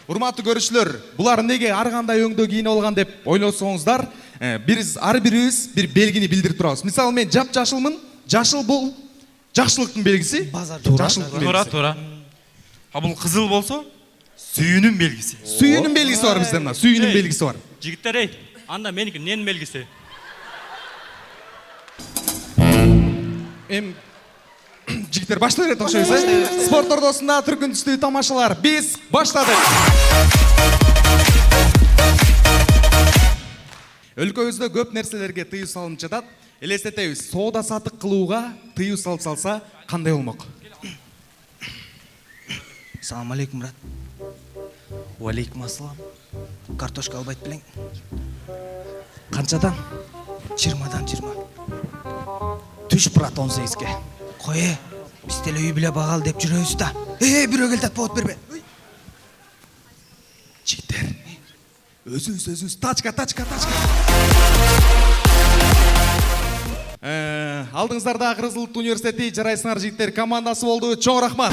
Урматтуу көрүүчүлөр, булар неге ар кандай өңдө кийинип алган деп ойлосоңуздар, биз ар бирибиз бир белгини билдирип турабыз. Мисалы мен жапжашылмын. Жашыл бул жакшылыктын белгиси. Туура. А бул кызыл болсо сүйүүнүн белгиси. Сүйүүнүн белгиси бар бизде мына. Сүйүүнүн белгиси бар. Жигиттер ей, анда меники эмненин белгиси? Жигиттер баштайлы эле окшойбуз. Спорт ордосунда түркүн түстүү тамашалар. Биз баштадык. Өлкөбүздө көп нерселерге тыюу салынып жатат. Элестетебиз, соода сатык кылууга тыюу салып салса кандай болмок? Салам алейкум, брат. Уалейкум ассалам. Картошка албайт белең. Канчадан? 20-дан 20. Түш, брат, 18-ке. Кой, биз деле үй биле багал деп жүрөбүз да. Бирөө келтат повод бербе. Жигиттер, өзүбүз, тачка. Алдыңыздарда Кыргыз Улуттук университети Жарайсыңар жигиттер командасы болду. Чоң рахмат.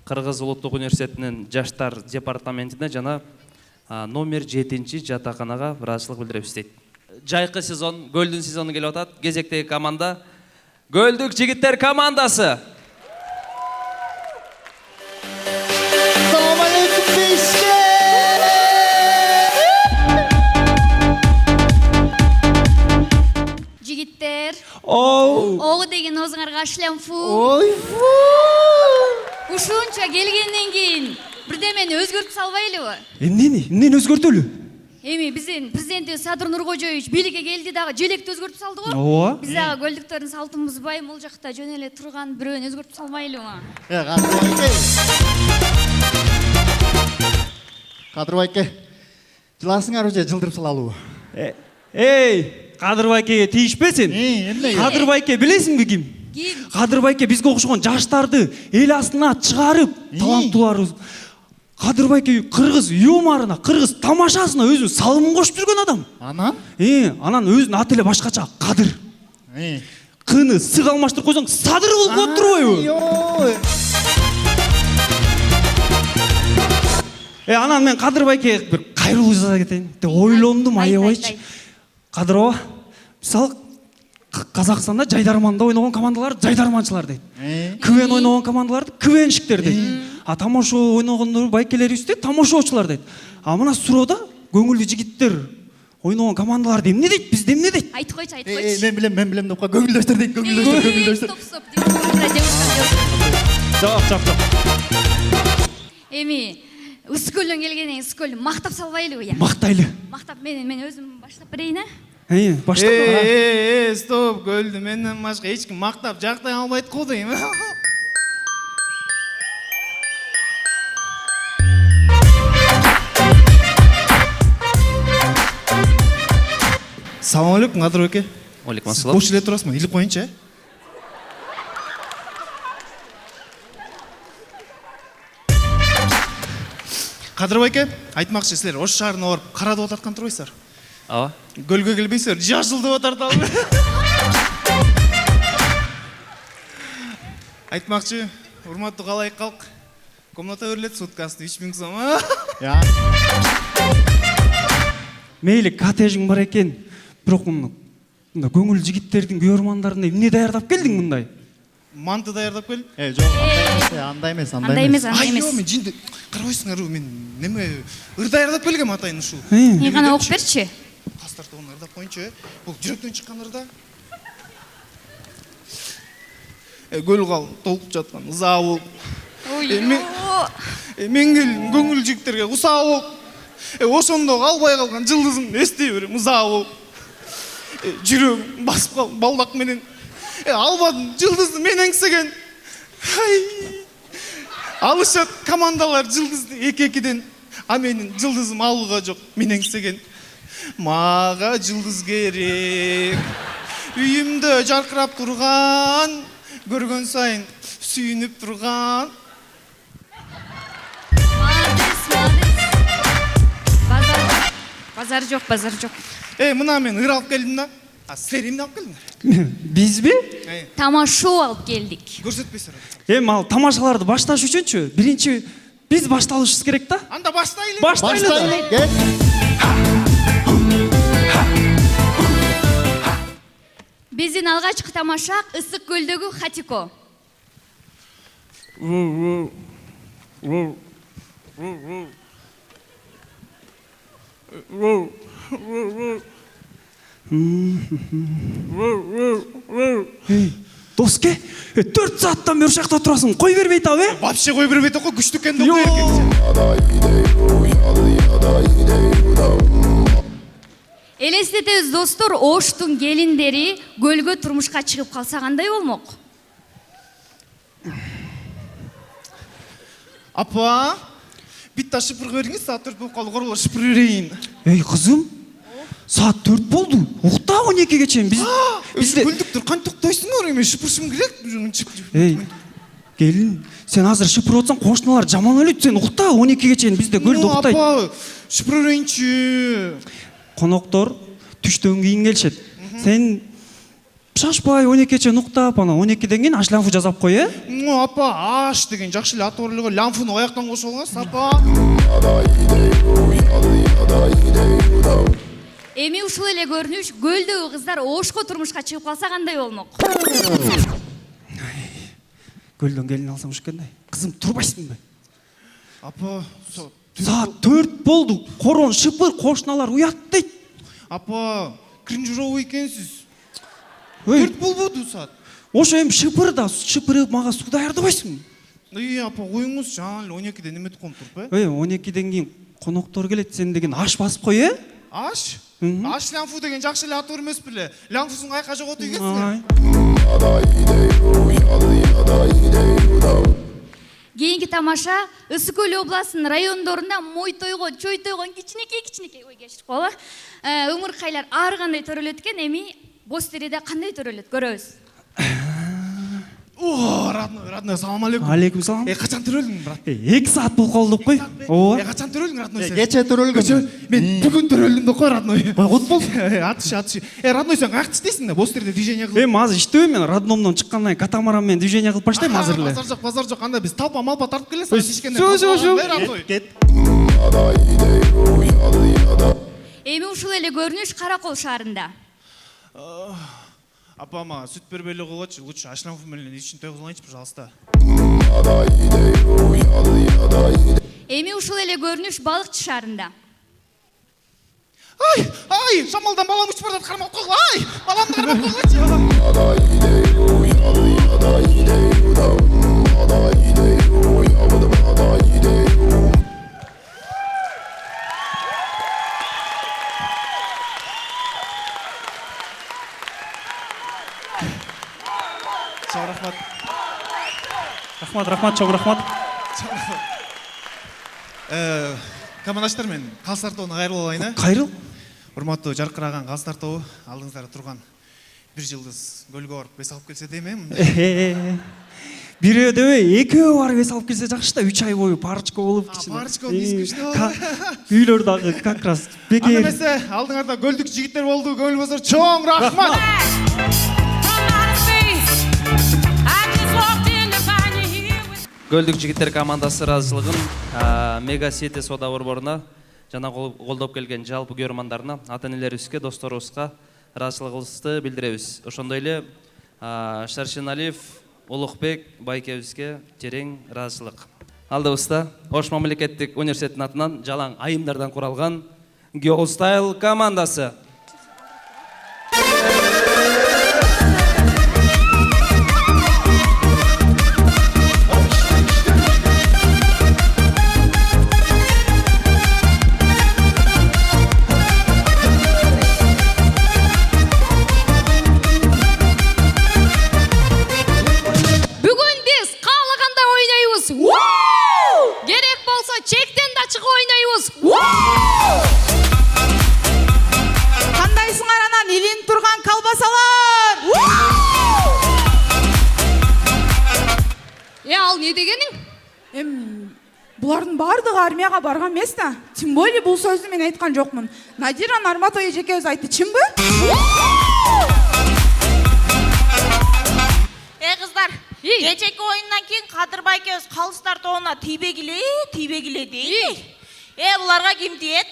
Кыргыз Улуттук университетинин жаштар департаментине жана номер 7-чи жатаканага ыраазычылык билдиребиз дейт. Жайкы сезон, Көлдүн сезону келип атат. Кезектеги команда Көлдүк жигиттер командасы. Салам алейкум бейшке. Жигиттер. Ого деген өзүңөргө шлем фу. Ой фу. Ушунча келгенден кийин бирдемени өзгөртүп салбайлыбы? Эмнени өзгөртөлү? Эми биздин президентибиз Садыр Нуркожоевич бийликке келди дагы желекти өзгөртүп салды го. Ооба. Биз дагы көлдүктөрдүн салтын бузбай, могул жакта жөн эле турган бирөөнү өзгөртүп салбайлыбы? Кадыр байке, жыласыңар уже жылдырып салалыбы? Кадыр байкеге тийишпесин. Кадыр байке билесиңби ким? Ким? Кадыр байке бизге окшогон жаштарды эл астына чыгарып, таланттууларыбыз. Кадыр байке кыргыз юморуна, кыргыз тамашасына өзүнүн салымын кошуп жүргөн адам. Анан? Анан өзүнүн аты эле башкача, Кадыр. Кыны сык алмаштырып койсоң, Садыр болуп коюп турбайбы? Анан мен Кадыр байке бир кайрылуу жасап кетейин деп ойлондум, аябайчы. Кадыр ооба, мисалы Казакстанда жайдарманда ойногон командалар жайдарманчылар дейт. КВН ойногон командаларды КВНщиктер дейт. А тамошо ойногондор байкелерибизде тамошоочулар дейт. А мына суроода көңүлдүү жигиттер ойногон командаларды эмне дейт, бизде эмне дейт? Айтып койчу. Мен билем деп кой, көңүлдөштөр дейт, көңүлдөштөр. Стоп. Жок. Эми Үскөлдөн келгенден Үскөл мактап салбайлыбы я? Мактайлы. Мактап мен өзүм баштап берейин, баштап. Стоп, Көлдү менден башка эч ким мактап жактай албайт го дейм. Ассалаумағалейкум, Қадыр өке. Алейкум Сіз ассалам. бош еле тұрасыз ма? Иліп қойыншы, Қадыр байке, айтмақшы сілер, осы шағырына барып қарады отартқан тұрбайсыздар. Ооба. Гөлге келбейсіздер, жашылды отарталы. Айтмақшы, урматтуу қалайық қалқ. Комната өрілет, суткасты 3000 сом. Мейлі коттеджің бар екен, бірақ мында көңіл жігіттердің көрмандарына не даярдап келдің мұндай? Манты даярдап кел. Андай емес. Айо, мен жинді. Қарабайсың, мен неме ыр даярдап келгем атайын ұшу. Мен ғана оқып берші. Қастар тоғын ырдап қойыншы. Бұл жүректен шыққан ырда. Гөл қал, толқып жатқан, ыза болып. Мен келін көңіл жігіттерге ұса болып. Осында қалбай қалған жылдызым естей берем, ыза болып. Жүрегім басып қал, балдақ менен. Албадым, жылдызды мен әңсеген. Алышат командалар жылдызды екі-екіден. А менің жылдызым алуға жоқ, мен әңсеген. Маға жылдыз керек. Үйімді жарқырап тұрған, көрген сайын сүйініп тұрған. Базар жоқ, базар жоқ. Мына мен ыр алып келдім да. Сіздер емін алып келдіңдер? Біз бе? Тамашу алып келдік. Көрсетпейсіздер. Ал тамашаларды башташ үшінші, бірінші біз башталышыз керек та? Анда баштайлы. Баштайлы. Біздің алғашқы тамашақ Ысық көлдегі Хатико. Доске, 4 сааттан бері шақта тұрасың, қой бермейді ау, Вообще қой бермейді қой, күшті кәнді қой еркек. Елестетіңіз достар, Оштың келіндері көлге тұрмышқа шығып қалса қандай болмақ? Апа, бітті шыпыр көріңіз, саат 4 болып қалы құрылы шыпыр өрейін. Қызым, саат 4 болды, ұқта 12-ге чейін. Күлдік тұр, қан тоқтайсың өр, мен шыпыршым керек. Келін, сен азыр шыпыр отсан, қошыналар жаман өлейді, сен ұқта 12-ге чейін, бізде көлді ұқтайды. Апа, шыпыр өрейінші. Қонақтар түштен кейін келшеді. Сен шашпай 12-ге чейін ұқтап, 12-ден кейін аш лямфу жазап қой, Апа, аш деген жақшылы ат орылығы, лямфуны аяқтан қошы олғас, апа. Эми ушул эле көрүнүш көлдөгү кыздар Ошко турмушка чыгып калса кандай болмок? Көлдөн келин алсам ушкандай. Кызым, турбайсыңбы? Апа, саат 4 болду. Корон шыпыр, кошуналар уят дейт. Апа, кринжировый экенсиз. 4 болбоду саат. Ошо эми шыпыр да, шыпырып мага суу даярдабайсыңбы? Апа, коюңуз жаңы 12-ден неметип коюп туруп, 12-ден кийин коноктор келет, сен деген аш басып кой, Аш? Аш лямфу деген жақшы эле ат өрмөс беле. Лямфусун кайка жоготу ийгесиңер. Кийинки тамаша Ысык көл областынын райондорунда мой тойго, чой тойго кичинекей ой кечирип коела. Ымыркайлар ар кандай төрөлөт экен, эми боз тереде кандай төрөлөт көрөбүз. Родной, салам алейкум. Алейкум салам. Качан төрөлдүң, брат? 2 саат болуп калдык кой. Ооба. Качан төрөлдүң, родной сен? Кече төрөлгөн. Мен бүгүн төрөлдүм да кой, родной. Кут бол. Атшы. Родной, сен каяк иштейсиң да, боз терде движение кылып? Азыр иштебейм, мен роддомдон чыккандан кийин катамаран менен движение кылып баштайм азыр эле. Базар жок, анда биз талпа-малпа тартып келесиз, ишкенде. Кет. Эми ушул эле көрүнүш Каракол шаарында. Апа, ама сүт бербейлі қылғачы, лучше ашлямфу менен ишин той кылайынчы, пожалуйста. Эми ушул эле көрүнүш Балыкчы шаарында. Ай, шамалдан балам үч бардат кармап койгула, ай! Баламды кармап Рахмат, чоң рахмат. Командаштар, мен қалсар тоғына қайрыл олайын, Қайрыл? урматтуу жаркыраган каздар тобу, алдыңыздарда турган бир жылдыз көлгө барып бес алып келсе дейм. Бирөө дебей, экөө барып эс алып келсе жакшы да, 3 ай бою парочка болуп кичине. Парочка дискүчтө. Үйлөр дагы как раз бекер. Анда эмесе, алдыңарда көлдүк жигиттер болду. Көңүл базар чоң рахмат. Көлдүк жигиттер командасы ыраазычылыгын Мега Сити соода борборуна жана колдоп келген жалпы көрөрмандарына, ата-энелерибизге, досторубузга ыраазычылыгыбызды билдиребиз. Ошондой эле Шаршеналиев Улукбек байкебизге терең ыраазычылык. Алдыбызда Ош мамлекеттик университеттин атынан жалаң айымдардан куралган Girl Style командасы. Кандайсыңар анан илинип турган колбасалар? Ал не дегениң? Булардын бардыгы армияга барган эмес да. Тем более бул сөздү мен айткан жокмун. Надира Нарматова эжекебиз айтты, чынбы? Кыздар, кечээки оюндан кийин Кадыр байкебиз калыстар тобуна тийбегиле дейт. Буларга ким тиет?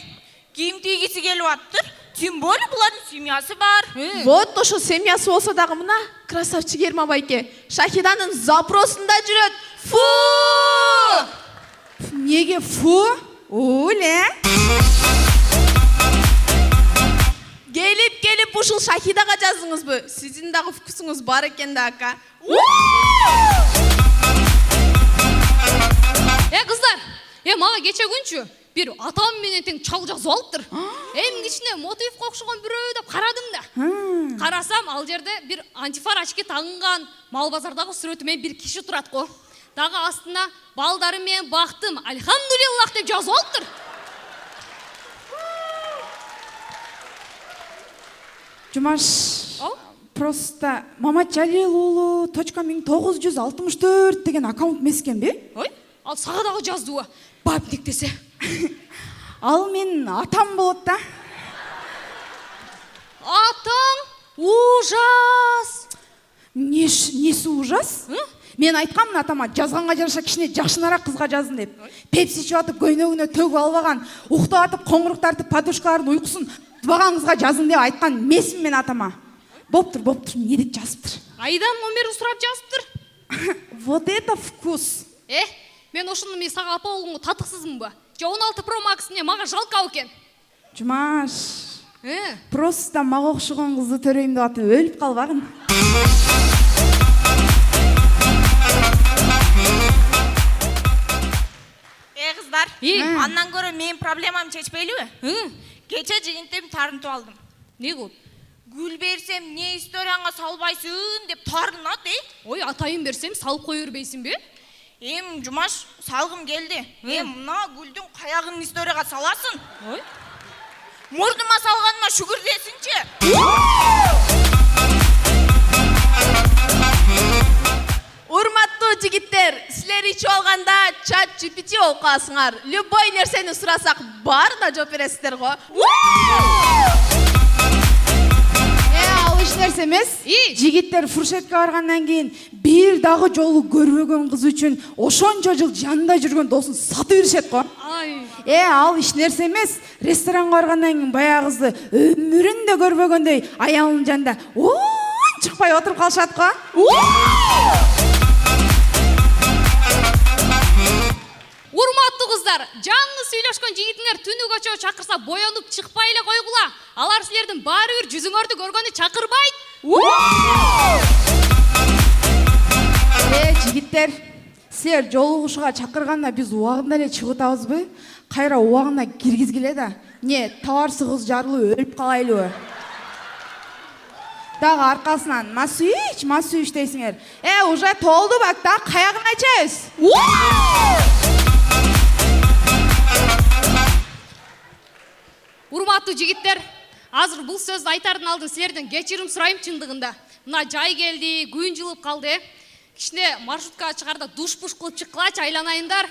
Ким тийгиси келип аттыр? Тем более булардын семьясы бар. Вот ошо семьясы болсо дагы мына красавчик Ерма байке Шахиданын запросунда жүрөт. Фу! Неге фу? Оле? Келип ушул Шахидага жазыңызбы? Сиздин дагы вкусуңуз бар экен да, ака. Кыздар, мага кечегүнчү бир атам менен тең чал жазып алыптыр. Кичине мотивге окшогон бирөө деп карадым да. Карасам, ал жерде бир антифар очки тагынган мал базардагы сүрөтү менен бир киши турат го. Дагы астына балдары менен бактым, альхамдулиллах деп жазып алыптыр. Жумаш, просто Маматжалил уулу .1964 деген аккаунт эмес экенби? Ал сага дагы жаздыбы? Бабник десе. Ал менин атам болот да. Атаң? Ужас! Неси ужас? Мен айткаммын атама, жазганга жараша кичине жакшынараак кызга жаздым деп. Пепси ичип атып, көйнөгүнө төгүп албаган, уктап атып, коңурук тартып, подушкалардын уйкусун тубаган кызга жаздым деп айткан эмесмин мен атама. Боптур, эмне деп жазыптыр? Айдан номерин сурап жазыптыр. Вот это вкус. Мен ошону сага апа болгонго татыксызмынбы? Же 16 Pro Max'не мага жалкау экен. Жумаш. Просто мага окшогон кызды төрөйм деп атып өлүп калбагын. Кыздар, андан көрө менин проблемамды чечпейлиби? Кече жигинтим тарынтып алдым. Не болду? Гүл берсем не историяңа салбайсың деп тарынат, Ой, атайын берсем салып кое бербейсиңби? Жумаш, салгым келди. Мына гүлдүн каягын историяга саласың. Мурдума салганыма шүгүр десиңчи. Урматтуу жигиттер, силер ичип алганда чат GPT болуп каласыңар. Любой нерсени сурасак бар да жооп бересиздер го. Ал эч нерсе эмес. Жигиттер фуршетке баргандан кийин бир дагы жолу көрбөгөн кыз үчүн ошончо жыл жанында жүргөн досун сатып беришет го. Ал эч нерсе эмес. Ресторанга баргандан кийин баягы кызды өмүрүндө көрбөгөндөй аялынын жанында чыкпай отуруп калышат го. Урматтуу кыздар, жаңы сүйлөшкөн жигитиңер түнү көчө чакырса боёнуп чыкпай эле койгула. Алар силердин баары бир жүзүңөрдү көргөнү чакырбайт. Жигиттер, силер жолугушууга чакырганда биз убагында эле чыгып атабызбы? Кайра убагында киргизгиле да. Не, товарсыз жарылып өлүп калайлыбы? Дагы аркасынан масүйч дейсиңер. Уже толду бак да, каягын ачабыз. Урматтуу жигиттер, азыр бул сөздү айтардын алдын силерден кечирим сурайм чындыгында. Мына жай келди, күн жылып калды. Кичине маршруткага чыгарда душ-пуш кылып чыккылачы, айланайындар.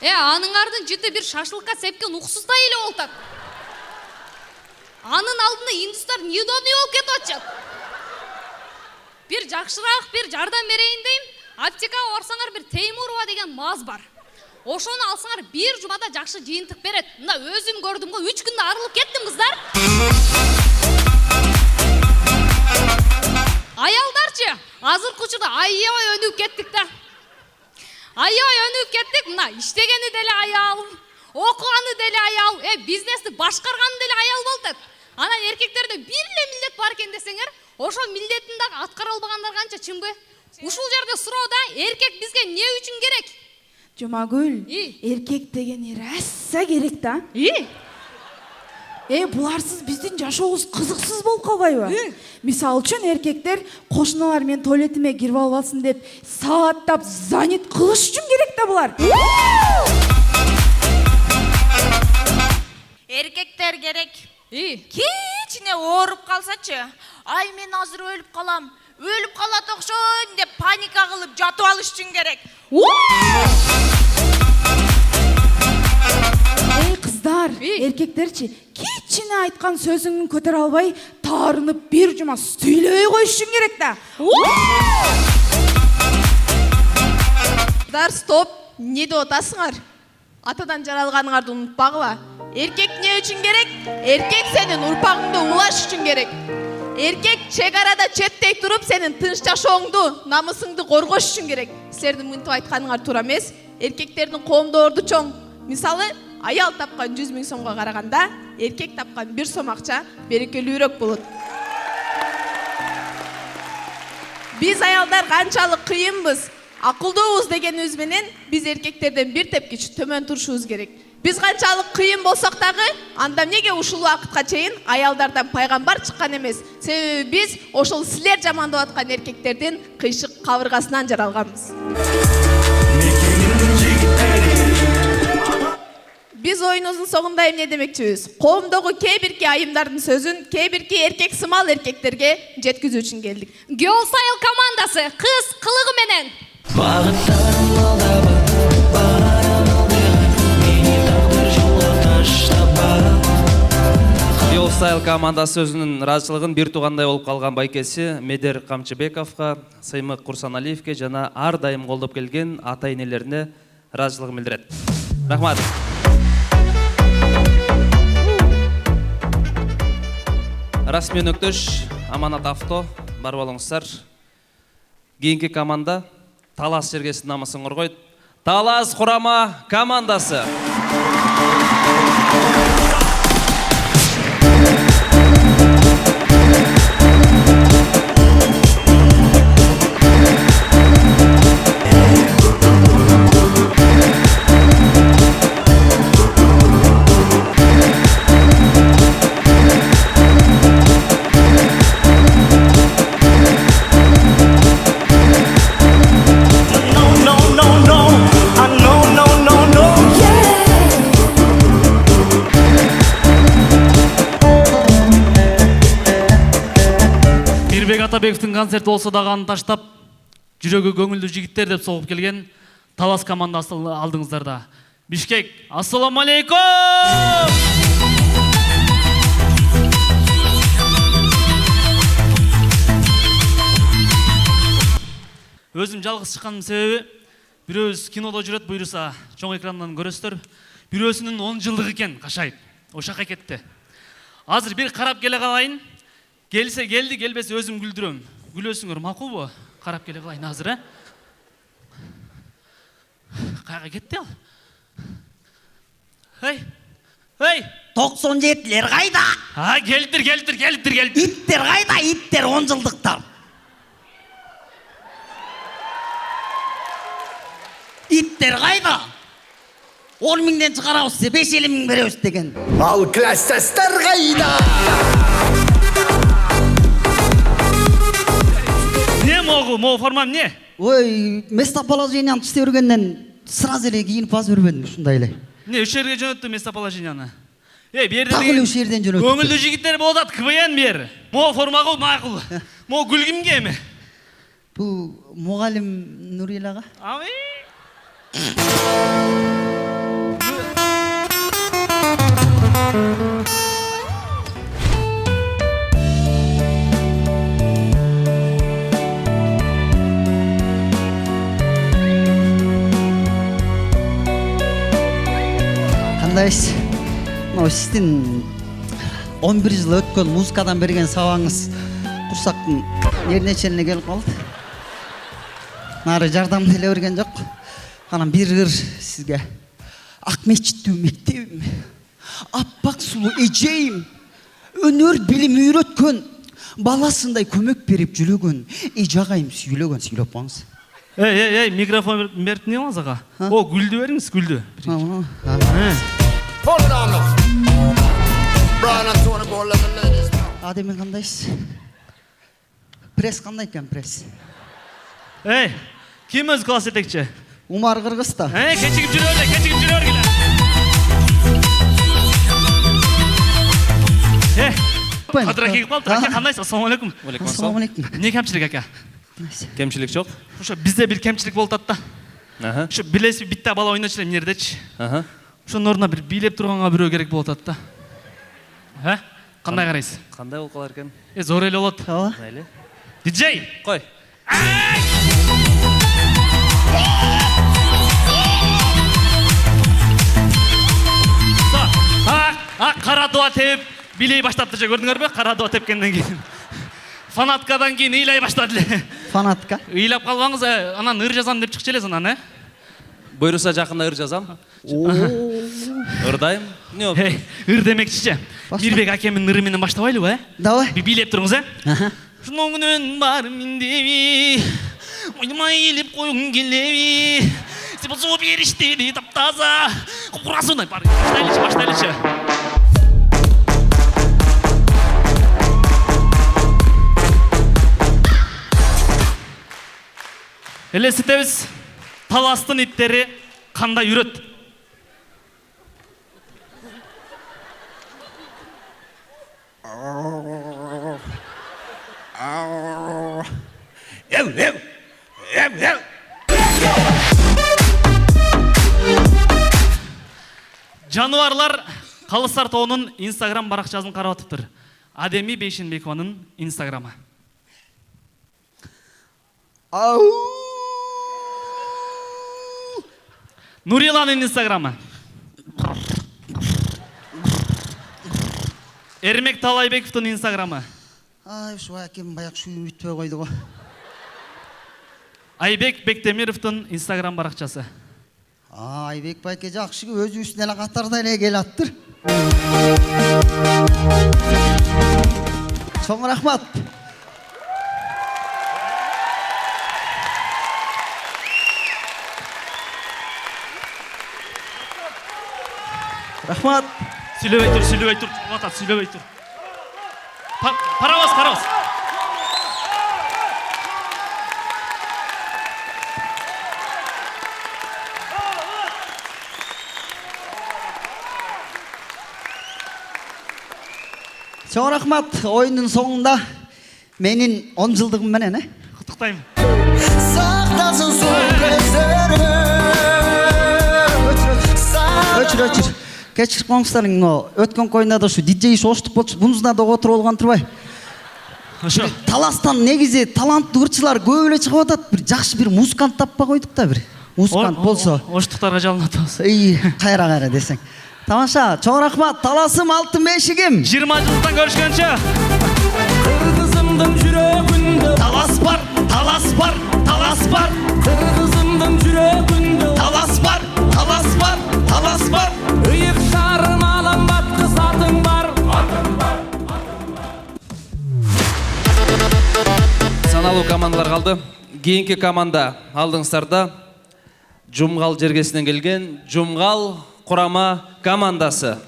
Аныңардын жыты бир шашлыкка сепкен уксуздай эле болуп атат. Анын алдында индустар неудобный болуп кетип атышат. Бир жакшыраак бир жардам берейин дейм. Аптекага барсаңар бир Теймурова деген маз бар. Ошону алсаңар бир жумада жакшы жыйынтык берет. Мына өзүм көрдүм го, 3 күндө арылып кеттим кыздар. Аялдарчы, азыркы учурда аябай өнүгүп кеттик да. Аябай өнүгүп кеттик. Мына иштегени деле аял, окуганы деле аял, бизнести башкарганы деле аял болуп атат. Анан эркектерде бир эле милдет бар экен десеңер, ошол милдеттин дагы аткара албагандар канча, чынбы? Ушул жерде суроодо эркек бизге эмне үчүн керек? Жумагүл, эркек деген раса керек да. Буларсыз биздин жашообуз кызыксыз болуп калбайбы? Мисалы үчүн эркектер кошуналар мен туалетиме кирип албасын деп сааттап занят кылыш үчүн керек да булар. Эркектер керек. Кичине ооруп калсачы, ай мен азыр өлүп калам, өлүп калат окшойм деп паника кылып жатып алыш үчүн керек. Кыздар, эркектерчи, кичине айткан сөзүңдү көтөрө албай, таарынып бир жума сүйлөбөй коюш үчүн керек да. Кыздар, стоп, не деп атасыңар? Атадан жаралганыңарды унутпагыла. Эркек не үчүн керек? Эркек сенин урпагыңды улаш үчүн керек. Эркек чек арада четтей туруп сенин тынч жашооңду, намысыңды коргош үчүн керек. Силердин мынтип айтканыңар туура эмес. Эркектердин коомдорду чоң. Мисалы, аял тапкан 100 000 сомго караганда, эркек тапкан 1 сом акча берекелүүрөөк болот. Биз аялдар канчалык кыйынбыз, акылдуубуз дегенибиз менен биз эркектерден бир тепкич төмөн турушубуз керек. Биз канчалык кыйын болсок дагы, анда эмнеге ушул убакытка чейин аялдардан пайгамбар чыккан эмес? Себеби биз ошол силер жамандап аткан эркектердин кыйшык кабыргасынан жаралганбыз. Биз оюнубуздун соңунда эмне демекчибиз? Коомдогу кээ бирки айымдардын сөзүн кээ бирки эркек сымал эркектерге жеткизүү үчүн келдик. Girl Style командасы кыз кылыгы менен. Girl Style командасы өзүнүн ыраазычылыгын бир туугандай болуп калган байкеси Медер Камчыбековго, Сыймык Курсаналиевге жана ар дайым колдоп келген ата энелерине ыраазычылыгын билдирет. Рахмат. Расмий өнөктөш Аманат Авто барып алыңыздар. Кийинки команда Талас Жергесин намысын коргойт. Талас курама командасы. Атабековтың концерті болса дагы аны таштап, жүрөгү көңүлдүү жигиттер деп согуп келген Талас командасы алдыңыздарда. Бишкек, ассаламу алейкум! Өзүм жалгыз чыккандын себеби, бирөөбүз кинодо жүрөт, буйруса чоң экрандан көрөсүздөр. Бирөөсүнүн 10 жылдыгы экен, кашайып. Ошака кетти. Азыр бир карап келе калайын. Келсе келди, келбесе өзүм күлдүрөм. Күлөсүңөр макулбу? Карап келе калайын азыр, Кайга кетти ал? Hey! 97'ler kayda? Geldir. İtler kayda, itler 10 yıldıklar. İtler kayda? 10 minden çıkarabız size, 5-50 min veriyoruz degen. Al klas sesler kayda? Ne moğu formam ne? Oy, Mesut положениянты істеп өргеннен сразу эле кийинип аз өрбөдүм ушундай эле. Эмне үч жерге жөнөттү местоположенияны? Бу жерде Так эле ушул жерден жөнөттүк. көңүлдүү жигиттер болуп атат, КВН бер. Могу формага макул. Могу гүл кимге эми? Бул мугалим Нурил ага. Кандайсыз? Мына сиздин 11 жыл өткөн музыкадан берген сабагыңыз курсактын жерине чейин келип калды. Нары жардам деле берген жок. Анан бир ыр сизге ак мечиттүү мектебим, аппак сулуу эжейим, өнөр билим үйрөткөн, баласындай көмөк берип жүрөгөн эже агайым сүйлөп коңуз. Эй, микрофон берип эмне кыласыз ага? О, гүлдү бериңиз, гүлдү. Адеме кандайсыз? Пресс кандай экен, пресс? Эй, ким өз класс жетекчи? Умар Кыргызда. Кечигип жүрө Кадыр аке калды. Аке кандайсыз? Ассалам алейкум. Ассалам алейкум. Не кемчилик аке? Кемчилик жок. Ошо бизде бир кемчилик болуп атат да. Ошо билесизби, битте бала ойночу элем жердечи. Ошонун ордуна бир бийлеп турганга бирөө керек болуп атат да. Кандай карайсыз? Кандай болуп калар экен? Зор эле болот. Мейли. Диджей, кой. Кара дуа теп билей баштапты же, көрдүңөрбү? Кара дуа тепкенден кийин. Фанаткадан кийин ыйлай баштады эле. Фанатка? Ыйлап калбаңыз, анан ыр жазам деп чыкчу элес анан, Буйруса жакында ыр жазам. Ырдайм. Ыр демекчичи. Мирбек акемдин ыры менен баштабайлыбы, Давай. Бийлеп туруңуз, Шунун күнүн бар мендеби, ойнамай келип койгуң келеби, сен болсо бериштери таптаза, курасындай бар. Баштайлычы. Элестетебиз, таластын иттери кандай үрөт? Жануарлар Калыстар тобунун Instagram баракчасын карап атыптыр. Адеми Бейшенбекованын Instagram'ы. Нуриланын Instagram'ы. Эрмек Талайбековдун Instagram'ы. Ушу акем баяк шуюп бүтпөй койду го. Айбек Бектемировдун Instagram баракчасы. Айбек байке жакшы өзүбүздүн эле катарда эле келаттыр. Чоң рахмат. Рахмат. Сүйлөбөй тур. Атат, сүйлөбөй тур. Карабыз. Чоң рахмат. Оюндун соңунда менин 10 жылдыгым менен, Куттуктайм. Сактасын сол көздөрү. Өчүр. Кечирип коңуздар, өткөн коюнда ушу диджей шоштук болчу. Бунузда да отуруп алган турбай. Ошо. Таластан негизи таланттуу ырчылар көп эле чыгып атат. Бир жакшы бир музыкант таппай койдук да бир. Музыкант болсо. Оштуктарга жалынып атабыз. Кайра десең. Тамаша, чоң рахмат. Таласым алтын бешигим. 20 жылдан көрүшкөнчө. Кыргызымдын жүрөгүндө талас бар. Кыргызымдын жүрөгүндө талас бар. Ыйык шарын аламбат кыз атың бар. Саналуу командалар калды. Кийинки команда алдыңыздарда Жумгал жергесинен келген Жумгал курама командасы.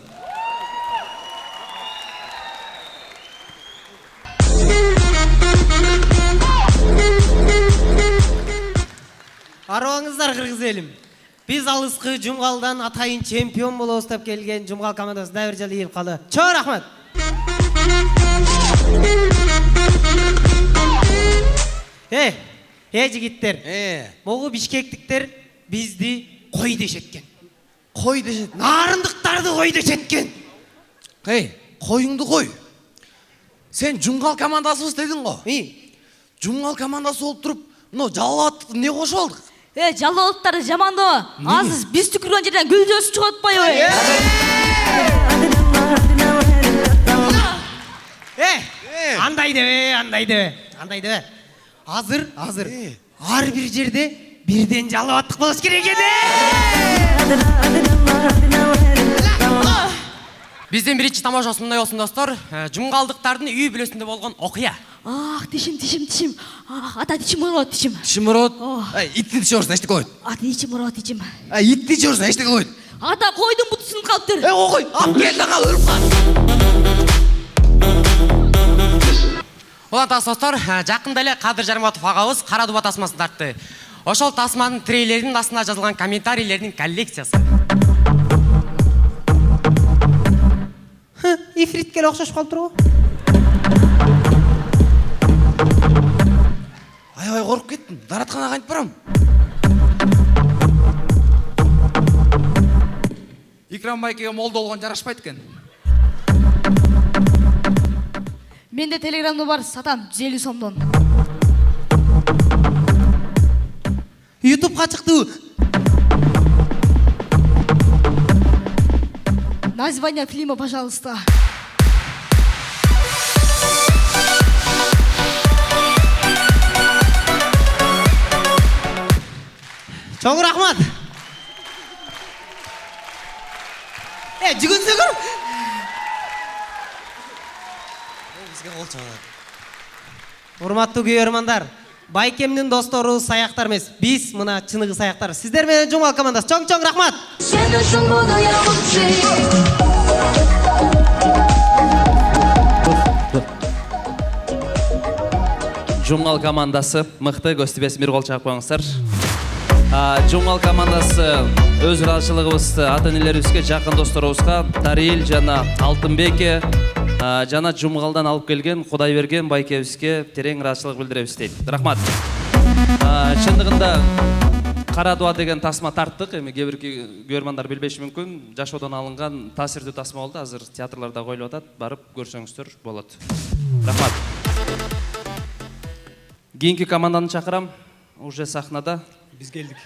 Арыбаңыздар кыргыз элим. Биз алыскы Жумгалдан атайын чемпион болобуз деп келген Жумгал командасы дагы бир жолу ийилип калды. Чоң рахмат. Жигиттер. Могу бишкектиктер бизди кой дешеткен. Кой дешет. Нарындыктарды кой дешеткен. Коюңду кой. Сен Жумгал командасыбыз дедің го. Жумгал командасы болуп туруп, мына жалалаттыкты эмне кошуп алдык? Жалалаттарды жамандоо. Азыр биз түкүргөн жерден гүлдөсү чыгып атпайбы? Андай дебе. Азыр ар бир жерде бирден жалалаттык болуш керек эди. Биздин биринчи тамашабыз мындай болсун достор. Жумгалдыктардын үй бүлөсүндө болгон окуя. Тишим. Ата тишим ырот, тишим. Тишим ырот? Итти тиши орсун, эчтеке койт. Ата тишим ырот, тишим. Итти тиши орсун, эчтеке койт. Ата койдун буту сынып калыптыр. Ой, ап кел дагы өлүп кал. Улантабыз достор, жакында эле Кадыр Жарматов агабыз Кара Дуба тасмасын тартты. Ошол тасманын трейлеринин астына жазылган комментарийлердин коллекциясы. Ифритке окшош калып турбу? Аябай коруп кеттим. Даратканага кантип барам? Икрам байкеге молдо болгон жарашпайт экен. Менде телеграмда бар, сатам 150 сомдон. YouTube'га чыкты. Название фильма, пожалуйста. Чоң рахмат. Жүгүнсөңөр. Бизге кол чабат. Урматтуу көрөрмандар, Байкемдин достору саяктар эмес. Биз мына чыныгы саяктар. Сиздер менен Жумгал командасы. Чоң рахмат. Сен үшін буду я лучший. Жумгал командасы мыкты, көстүбес бир кол чаап коюңуздар. Жумгал командасы өз ыраазычылыгыбызды ата-энелерибизге, жакын досторубузга, Тарил жана Алтынбекке жана Жумгалдан алып келген Кудайберген байкебизге терең ыраазычылык билдиребиз дейт. Рахмат. Чындыгында Кара Дуба деген тасма тарттык. Эми кээ бир көрөрмандар билбеши мүмкүн. Жашоодон алынган таасирдүү тасма болду. Азыр театрларда коюлуп атат. Барып көрсөңүздөр болот. Рахмат. Кийинки команданы чакырам. Уже сахнада. Биз келдик.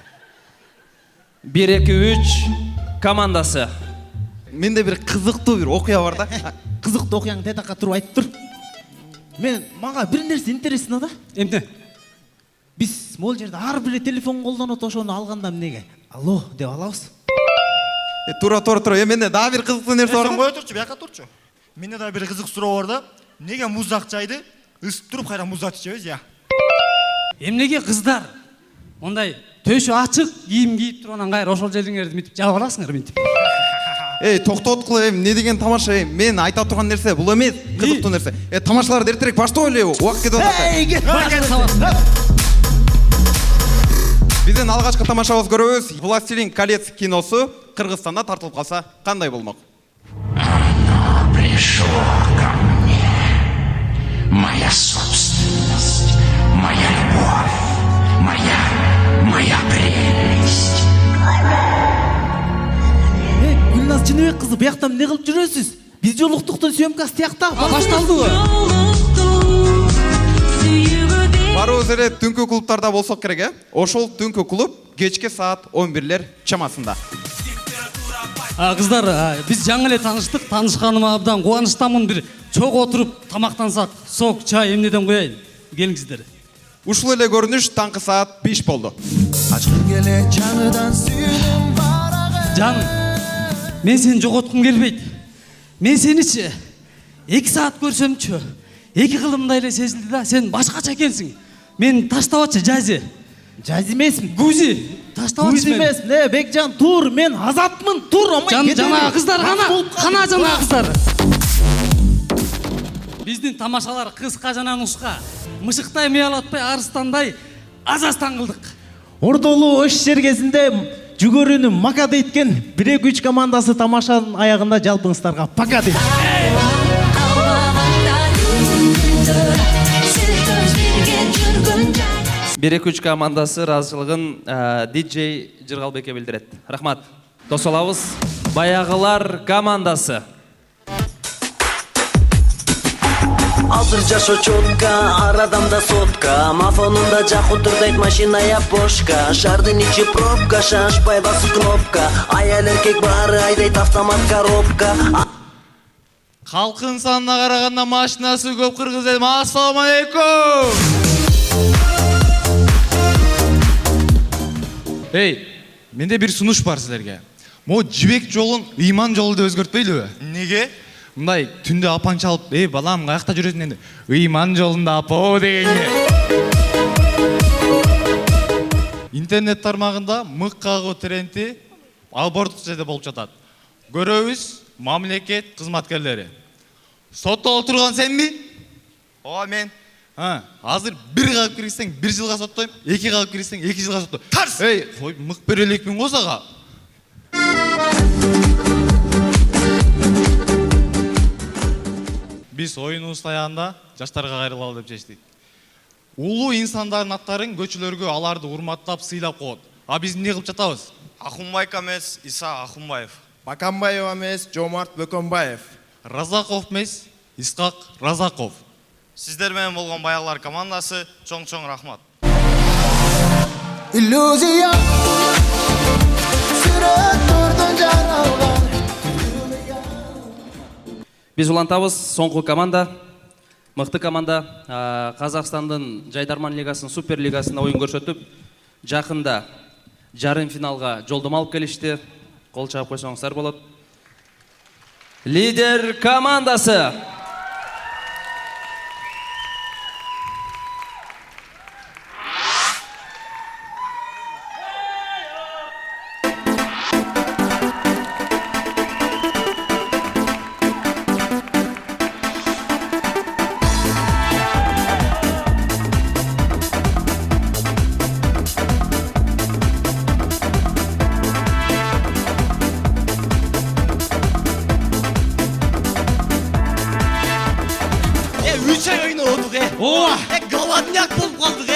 1-2-3 командасы. Менде бир кызыктуу бир окуя бар да. Кызыктуу окуяң тетакка туруп айтып тур. Мага бир нерсе интересно да. Эмне? Биз могул жерде ар бир телефон колдонот, ошону алганда эмнеге? Алло деп алабыз. Тура. Менде дагы бир кызыктуу нерсе бар. Сен кое турчу, бияка турчу. Менде дагы бир кызык суроо бар да. Неге муздак чайды ысып туруп кайра муздатып ичебиз, я? Эмнеге кыздар? Ондай төшү ачык кийим кийип туруп анан кайра ошол жериңерди мынтип жаап аласыңар мынтип. Токтоткула, эмне деген тамаша, мен айта турган нерсе бул эмес, кызыктуу нерсе. Тамашаларды эртерээк баштоо эле, убакыт кетип атат. Биздин алгачкы тамашабыз көрөбүз. Властелин колец киносу Кыргызстанда тартылып калса кандай болмок? Пришел ко мне моя собственность, моя любовь, моя прелесть. Гүлназ Чыныбек кызы, бияктан эмне кылып жүрөсүз? Биз жолуктуктун съемкасы тияктагы башталдыбы? Барыбыз эле түнкү клубтарда болсок керек, Ошол түнкү клуб кечки саат 11-лер чамасында. Кыздар, биз жаңы эле тааныштык. Таанышканыма абдан кубанычтамын. Бир чогуу отуруп тамактансак, сок, чай эмнеден коеюн. Келиңиздер. Ушул эле көрүнүш таңкы саат 5 болду. Ачкым келе жаңыдан сүйдүм барагы. Жаным, мен сени жоготкум келбейт. Мен сеничи 2 саат көрсөмчү, 2 кылымдай эле сезилди да. Сен башкача экенсиң. Мен таштабачы, Жази. Жази эмесмин. Гузи. Таштабачы. Гузи эмесмин. Бекжан, тур. Мен Азатмын. Тур. Жана кыздар, кана жана кыздар. Биздин тамашалар кыска жана нушка. Мышыктай мыялатпай, арыстандай азастан кылдык. Ордолуу ош жергесинде жүгөрүнү макада эткен 1-2-3 командасы тамашанын аягында жалпыңыздарга пока дейт. Берек үч командасы ыраазычылыгын диджей Жыргалбекке билдирет. Рахмат. Тосолабыз. Баягылар командасы. Азыр жашоо чотка, ар адамда сотка. Мафонунда жак утурдайт машиная бошка. Шардын ичи пробка, шашпай басып кнопка. Аял эркек баары айдайт автомат коробка. Халкын санына караганда машинасы көп кыргыз элим. Ассаламу алейкум. Эй, менде бир сунуш бар силерге. Мо жибек жолун ыйман жолу деп өзгөртпөйлүбү? Неге? Мындай түндө апаң чалып, балам каякта жүрөсүң енді? Ыйман жолунда апа дегенге. Интернет тармагында мык кагуу тренди аборт жерде болуп жатат. Көрөбүз, мамлекет кызматкерлери. Сотто отурган сенби? Ооба мен. Азыр 1 кагып кирсең 1 жылга соттойм, 2 кагып кирсең 2 жылга соттойм. Тарс! Эй, кой мык бере элекмин го сага. Биз оюнубуз аягында жаштарга кайрылалы деп чечтик. Улуу инсандардын аттарын көчөлөргө аларды урматтап, сыйлап коет. А биз эмне кылып жатабыз? Ахунбаев эмес, Иса Ахунбаев. Бакамбаев эмес, Жомарт Бөкөнбаев. Разаков эмес, Исхак Разаков. Сиздер менен болгон баягылар командасы чоң-чоң рахмат. Иллюзия. Сүрөттөрдөн жаралган. Биз улантабыз соңку команда, мыкты команда, Казакстандын Жайдарман лигасынын Супер лигасында оюн көрсөтүп, жакында жарым финалга жолдомо алып келишти. Кол чаап койсоңуздар болот. Лидер командасы. Голодняк болып қалдық,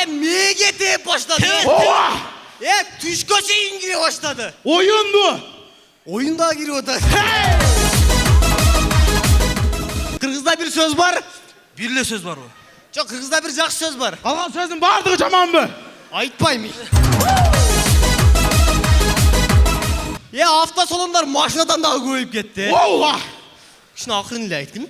меге теп баштады, түшкө чейин кире баштады. Ойын bu. Oyun daha giriyor da. Kırgızda bir söz var. Birle söz var o. Çok Kırgızda bir жақсы söz var. Қалған сөздің бардығы жаман mı? Айтпаймын. Hafta sonunlar maşinadan daha koyup gitti. Oha! Şunu akırın ile aytayım.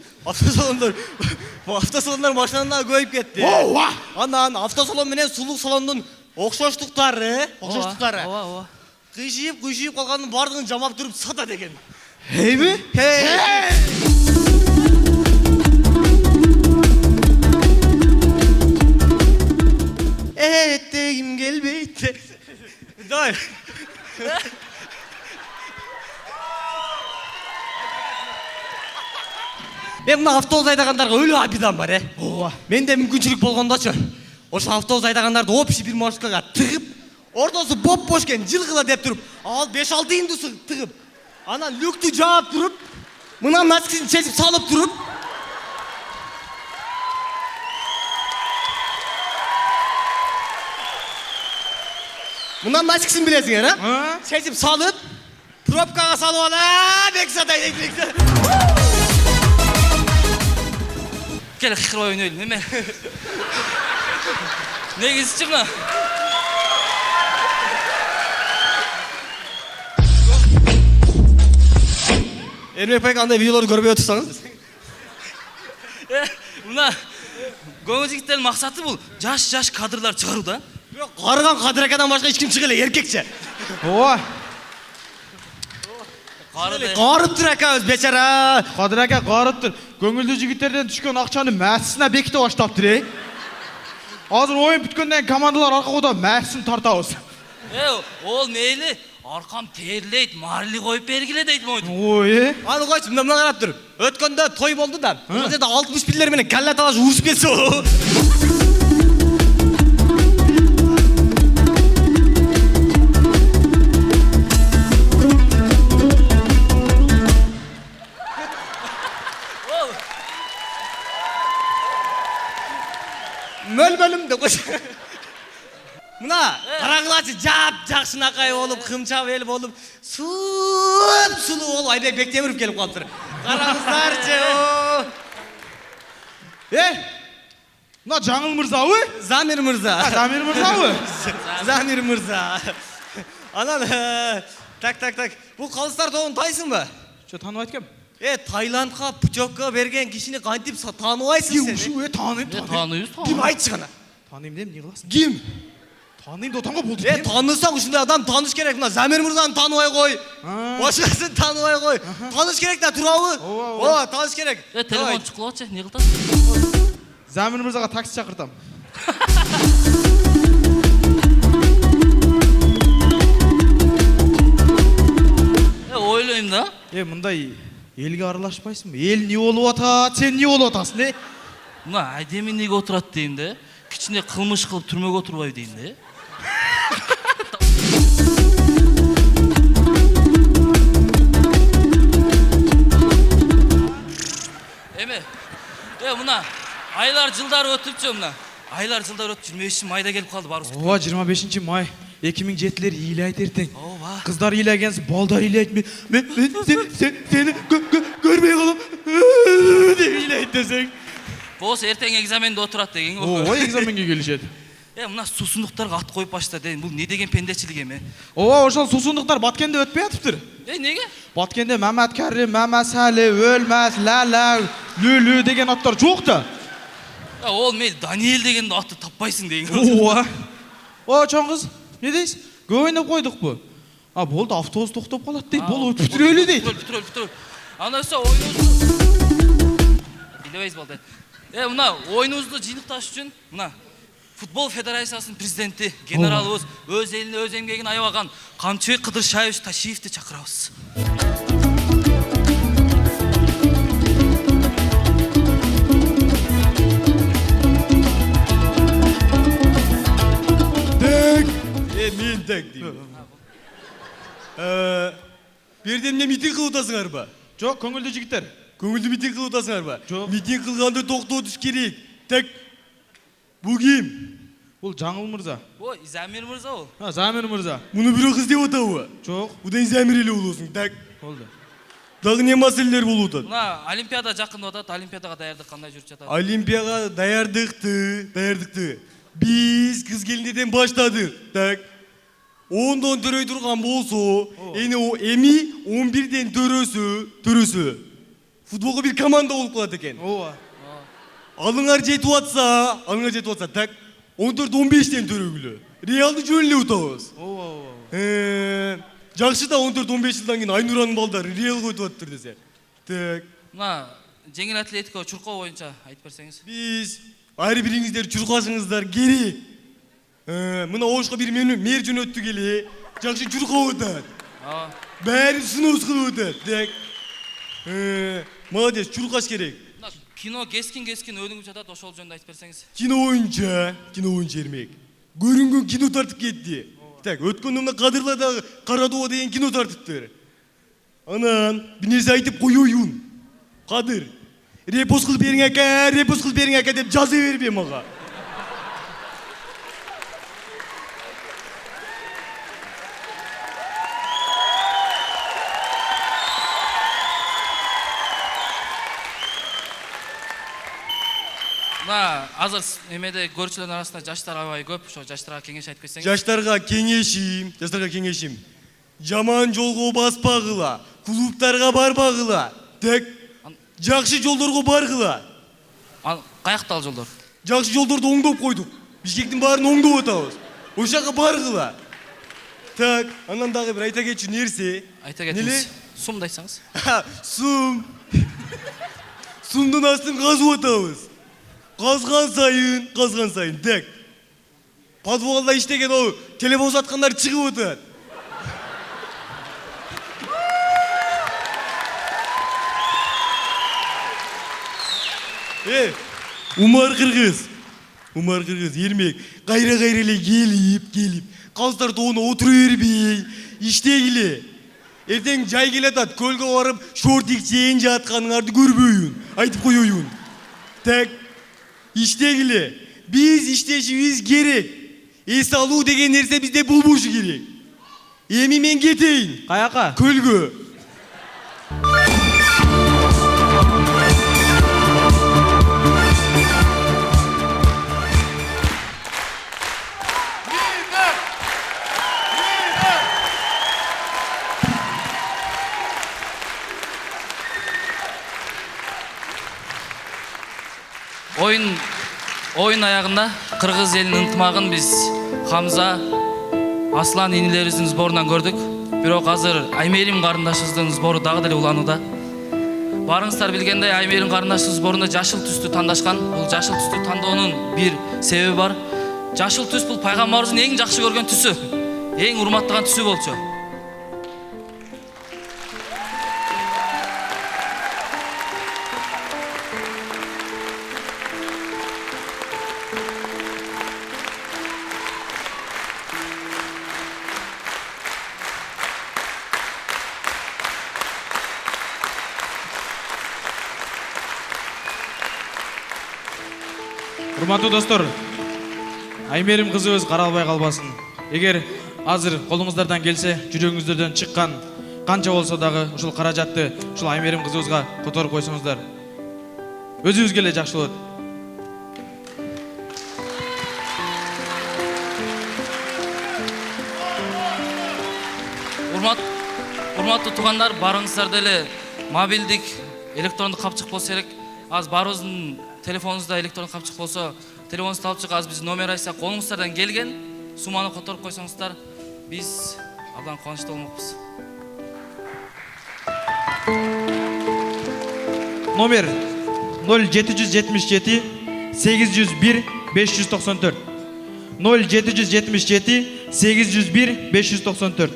Hafta sonunlar maşinadan daha koyup gitti. Oha! Anan hafta sonu menen suluk salonunun okşoştuktары. Кыйшиып қалғанның бардығын жамап тұрып сата деген. Хей ми? Хей! Еттегім келбейді. Дай. Мен мына автобус айдағандарға өлі абидан бар, Менде мүмкіншілік болғандачы. Осы автобус айдағандарды общий бір маршрутқа тығып, ортасы боп-бош кен жылғыла деп тұрып, ал 5-6 индусы тығып, анан люкті жаап тұрып, мынан носкиsin шешіп салып тұрып, мынан носкиsin білесіңер, шешіп салып, пробкаға салып ала, бексадай дейді. Gel xıqır oyun öyle hemen. Ne gezeceğim lan? Ermek Bey андай videoları görmeye otursanız. Mına Göңөз жигиттердин максаты бул жаш кадрлар чыгаруу да. Карыган кадыр акадан башка эч ким чыга эле, эркекче. Ооба. Карыптыр акабыз бечара. Кадыр ака карыптыр. Көңүлдүү жигиттерден түшкөн акчаны мәсисине беките баштаптыр, Азыр оюн бүткөндөн командалар арка кодо мәсисин тартабыз. Ол мейли аркам терлейт, марли коюп бергиле дейт мойду. Ой, аны койчу, мына карап тур. Өткөндө той болду да. Ошол жерде 60 бирлер менен калла талаш урушуп кетсе. өлбөлүм деп койсо. Мына караңгылачы жакшынакай болуп, кымча бел болуп, сулуу болуп Айбек Бектемиров келип калыптыр. Караңыздарчы. Мына Жаңыл мырзабы? Замир мырза. Замир мырзабы? Замир мырза. Анан так. Бул калыстар тобун тайсыңбы? Жо, тааныбайт экем. Таиландга путевка берген кишини кантип тааныбайсың сен? Тааныйм. Тааныбыз. Ким айтчы гана? Тааныйм деп эмне кыласың? Ким? Тааныйм деп отонго болду. Таанысаң ушундай адам тааныш керек. Мына Замир мырзаны тааныбай кой. Башкасын тааныбай кой. Тааныш керек да, турабы? Ооба, тааныш керек. Телефон чыккылачы, эмне кыласың? Замир мырзага такси чакыртам. Ойлойм да. Мындай элге аралашпайсыңбы? Эл эмне болуп атат, сен эмне болуп атасың, Мына айдеми неге отурат дейм да. Кичине кылмыш кылып түрмөгө отурбайбы дейм да. Эме, мына айлар жылдар өтүпчү мына. Айлар жылдар өтүп 25 майда келип калды барыбыз. Ооба, 25 май 2007-лер ыйлайт эртең. Кыздар ыйлагенс, балдар ыйлайт. Мен сени көрбөй калам деп ыйлайт десең. Болсо эртең экзаменде отурат деген. Ооба, экзаменге келишет. Мына сусундуктарга ат коюп башта дейм. Бул не деген пендечилик эме? Ооба, ошол сусундуктар Баткенде өтпөй атыптыр. Неге? Баткенде Мамат Карим, Мамат Сали, Өлмәс, Лала, Лүлү деген аттар жок да. Ол мен Даниэл деген атты таппайсың деген. Ооба. О, чоң кыз, не дейсиң? Көп ойнап койдукпу? Болду, автобус токтоп калат дейт. Болуп бүтүрөлү дейт. Бүтүрөл. Анда болсо оюнубузду билебейсиз болду. Мына оюнубузду жыйынтыкташ үчүн мына Футбол Федерациясынын президенти, генералыбыз өз элине өз эмгегин аябаган Камчыбек Кыдыршаевич Ташиевди чакырабыз. Мен так дейм. Берден эмне митинг кылып атасыңарбы? Жок, көңүлдүү жигиттер. Көңүлдүү митинг кылып атасыңарбы? Жок. Митинг кылганда токтотуш керек. Так. Бул ким? Бул Жаңыл мырза. Ой, Замир мырза ол. Замир мырза. Муну бирөө кыз деп атабы? Жок. Будан Замир эле болосуң. Так. Болду. Дагы эмне маселелер болуп атат? Мына Олимпиада жакындап атат. Олимпиадага даярдык кандай жүрүп жатат? Олимпиадага даярдыкты. Биз кыз келиндерден баштадык. Так. 10дон төрөй турган болсо, эми 11ден төрөсө. Футболго бир команда болуп калат экен. Ооба. Алыңар жетип атса, так. 14-15ден төрөгүлө. Реалды жөн эле утабыз. Ооба. Жакшы да 14-15 жылдан кийин Айнуранын балдары Реалга өтүп атыптыр десе. Так. Мына жеңил атлетика чуркоо боюнча айтып берсеңиз. Биз ар бириңиздер чуркашыңыздар керек. Мына ошко бир мэр жөнөттү келе. Жакшы чуркап атат. Баары сыноо кылып атат. Так. Молодец, чуркаш керек. Кино кескин өнүгүп жатат, ошол жөнүндө айтып берсеңиз. Кино боюнча Эрмек. Көрүнгөн кино тартып кетти. Так, өткөндө мына Кадырладагы Карадоо деген кино тартыптыр. Анан бир нерсе айтып коеюн. Кадыр, репост кылып бериң ака деп жаза бербе мага. Мына азыр эмеде көрүүчүлөрдүн арасында жаштар аябай көп. Ошо жаштарга кеңеш айтып кетсеңиз. Жаштарга кеңешим. Жаман жолго баспагыла, клубтарга барбагыла. Так. Жакшы жолдорго баргыла. Каякта ал жолдор? Жакшы жолдорду оңдоп койдук. Бишкектин баарын оңдоп атабыз. Ошол жака баргыла. Так, анан дагы бир айта кетчү нерсе. Айта кетиңиз. Сумду айтсаңыз. Сум. Сумдун астын казып атабыз. Казган сайын. Так. Подвалда иштеген телефон саткандар чыгып атат. Умар Кыргыз, Эрмек, кайра эле келип, калыстар тобуна отура бербей, иштегиле. Эртең жай келатат, көлгө барып, шортик чейин жатканыңарды көрбөйүн, айтып коеюн. Так, иштегиле. Биз иштешибиз керек. Эс алуу деген нерсе бизде болбошу керек. Эми мен кетейин. Каяка? Көлгө. Oyun ayağında Kırgız elinin ıntımağın biz Hamza, Aslan inilerimizin sborundan gördük. Бирок азыр Аймерим карындаşыбыздын сбору дагы деле уланууда. Барыңыздар билгендей, Аймерим карындашыбыз сборунда жашыл түстү тандашкан. Бул жашыл түстү тандоонун бир себеби бар. Жашыл түс бул пайгамбарыбыздын эң жакшы көргөн түсү, эң урматтаган түсү болчу. Урматтуу достор, Аймерим кызыбыз каралбай калбасын. Эгер азыр колуңуздардан келсе, жүрөгүңүздөрдөн чыккан канча болсо дагы ушул каражатты ушул Аймерим кызыбызга которуп койсоңуздар, өзүбүзгө эле жакшы болот. Урматтуу туугандар, барыңыздар деле мобилдик электрондук капчык болсо керек. Аз барыбыздын телефонунузда электрондук капчык болсо, телефонуңузду алып чыгып, биз номер айтсак, колуңуздардан келген сумманы которуп койсоңуздар, биз абдан кубанычтуу болмокпуз. Номер 0777 801 594. 0777 801 594.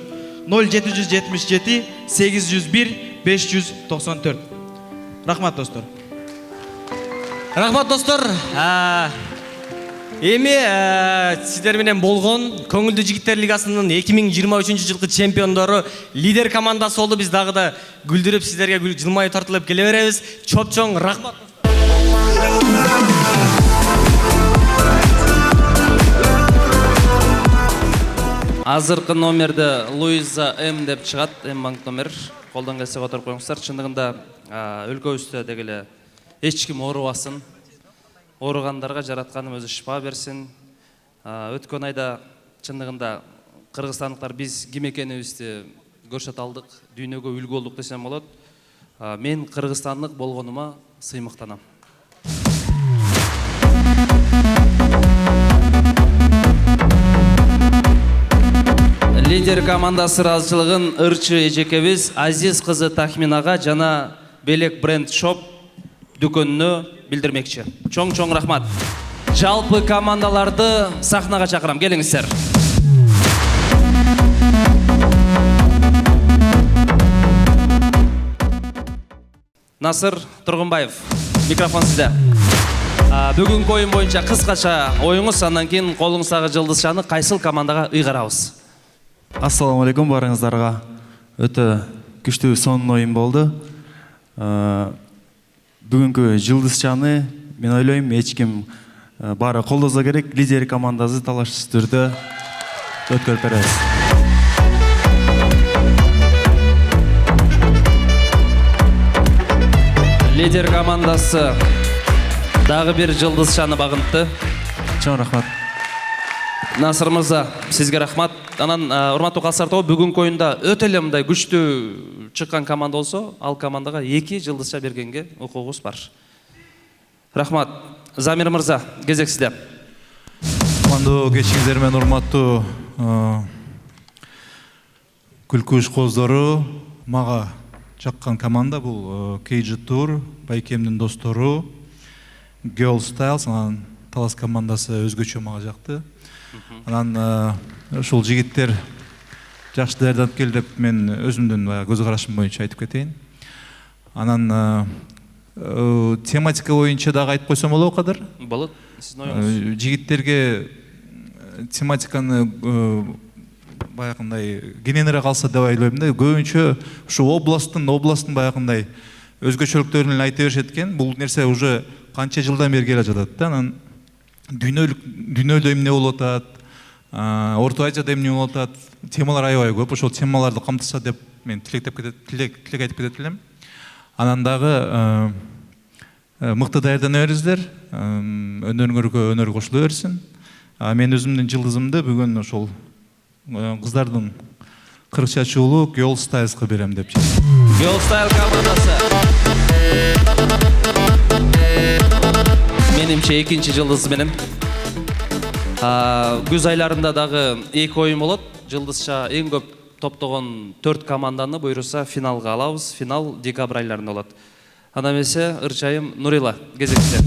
0777 801 594. Рахмат достор. Рахмат достор. Эми сиздер менен болгон Көңүлдүү жигиттер лигасынын 2023-жылкы чемпиондору лидер командасы болду. Биз дагы да күлдүрүп сиздерге жылмайып тартылып келе беребиз. Чоң рахмат. Азыркы номерде Луиза М деп чыгат, М банк номер. Колдон келсе которуп коюңуздар. Чындыгында өлкөбүздө деги эле эч ким оорубасын. Ооругандарга жаратканым өзү шифа берсин. Өткөн айда чындыгында кыргызстандыктар биз ким экенибизди көрсөтө алдык, дүйнөгө үлгү болдук десем болот. Мен кыргызстандык болгонума сыймыктанам. Лидер командасы ыраазычылыгын ырчы эжекебиз Азиз кызы Тахминага жана Белек бренд шоп дүкөнүнө билдирмекчи. Чоң рахмат. Жалпы командаларды сахнага чакырам, келиңиздер. Насыр Тургунбаев, микрофон сизде. Бүгүнкү оюн боюнча кыскача оюңуз, андан кийин колуңуздагы жылдызчаны кайсыл командага ыйгарабыз. Ассаламу алейкум барыңыздарга. Өтө күчтүү сонун оюн болду. Бүгүнкү жылдызчаны мен ойлойм эч ким баары колдосо керек. Лидер командасы талашсыз түрдө өткөрүп беребиз. Лидер командасы дагы бир жылдызчаны багынтты. Чоң рахмат. Насыр мырза, сизге рахмат. Анан урматтуу калсар тобу, бүгүнкү оюнда өтө эле мындай күчтүү чыккан команда болсо, ал командага 2 жылдызча бергенге укугубуз бар. Рахмат. Замир мырза, кезек сизде. Кутмандуу кечиңиздер менен урматтуу күлкүш коздору, мага жаккан команда бул KG Tour, Байкемдин достору, Girl Styles, анан Талас командасы өзгөчө мага жакты. Анан ушул жигиттер жакшы даярданып келди деп мен өзүмдүн көз карашым боюнча айтып кетейин. Анан тематика боюнча дагы айтып койсом болобу кадыр? Болот. Сиздин оюңуз. Жигиттерге тематиканы баягындай кененирээк алса деп ойлойм да. Көбүнчө ушу областтын баягындай өзгөчөлүктөрүн эле айта беришет экен. Бул нерсе уже канча жылдан бери келе жатат да. Анан дүйнөлдө эмне болуп атат, Орто Азияда эмне болуп атат, темалар аябай көп. Ошол темаларды камтыша деп мен тилек айтып кетет элем. Анан дагы мыкты даярдана бериңиздер, өнөрүңөргө өнөр кошуло берсин. Мен өзүмдүн жылдызымды бүгүн ошол кыздардын кырк чачуулуу Girl Styles'ка берем деп. Girl Style командасы. Менимче экинчи жылдыз менен. Күз айларында дагы 2 оюн болот. Жылдызча эң көп топтогон 4 команданы буйруса финалга алабыз. Финал декабрь айларында болот. Анда эмесе ырчайым Нурила кезекте.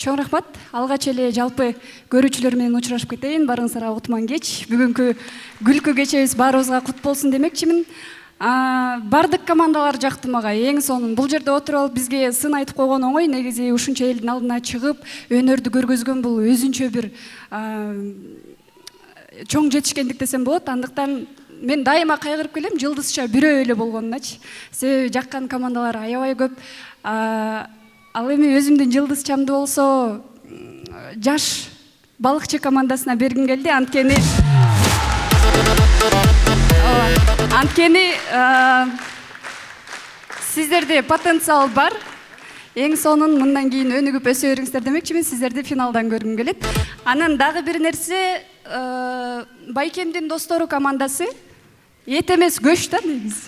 Чоң рахмат. Алгач эле жалпы көрүүчүлөр менен учурашып кетейин. Барыңыздарга утман кеч. Бүгүнкү күлкү кечебиз баарыбызга кут болсун демекчимин. Бардык командалар жакты мага. Эң сонун бул жерде отуруп алып бизге сын айтып койгон оңой. Негизи ушунча элдин алдына чыгып, өнөрдү көргөзгөн бул өзүнчө бир чоң жетишкендик десем болот. Андыктан мен дайыма кайгырып келем, жылдызча бирөө эле болгонуначы. Себеби жаккан командалар аябай көп. Ал эми өзүмдүн жылдызчамды болсо жаш балыкчы командасына бергим келди. Анткени сиздерде потенциал бар. Эң сонун мындан кийин өнүгүп өсө бериңиздер демекчимин. Сиздерди финалдан көргүм келет. Анан дагы бир нерсе, Байкемдин достору командасы эт эмес көч да негизи.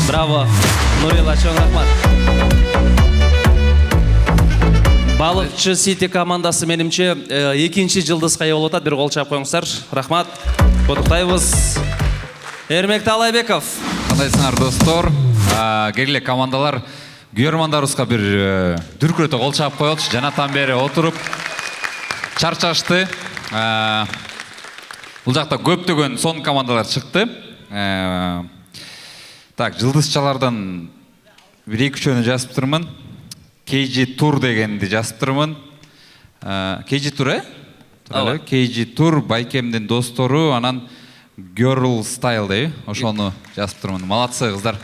Браво, Нурила, чоң рахмат. Балыкчы Сити командасы менимче экинчи жылдызга ээ болуп атат. Бир кол чаап коюңуздар. Рахмат. Куттуктайбыз. Эрмек Талайбеков. Кандайсыңар достор? Келгиле командалар күйөрмандарыбызга бир дүркүрөтө кол чаап коелучу. Жанатан бери отуруп чарчашты. Бул жакта көптөгөн сон командалар чыкты. Так, жылдызчалардан бир 2-3 жазып турмун. KG Tour дегенди жазып турмун. KG Tour, KG Tour, Байкемдин достору, анан Girl Style дейби, ошону жазып турмун. Малатсы кыздар.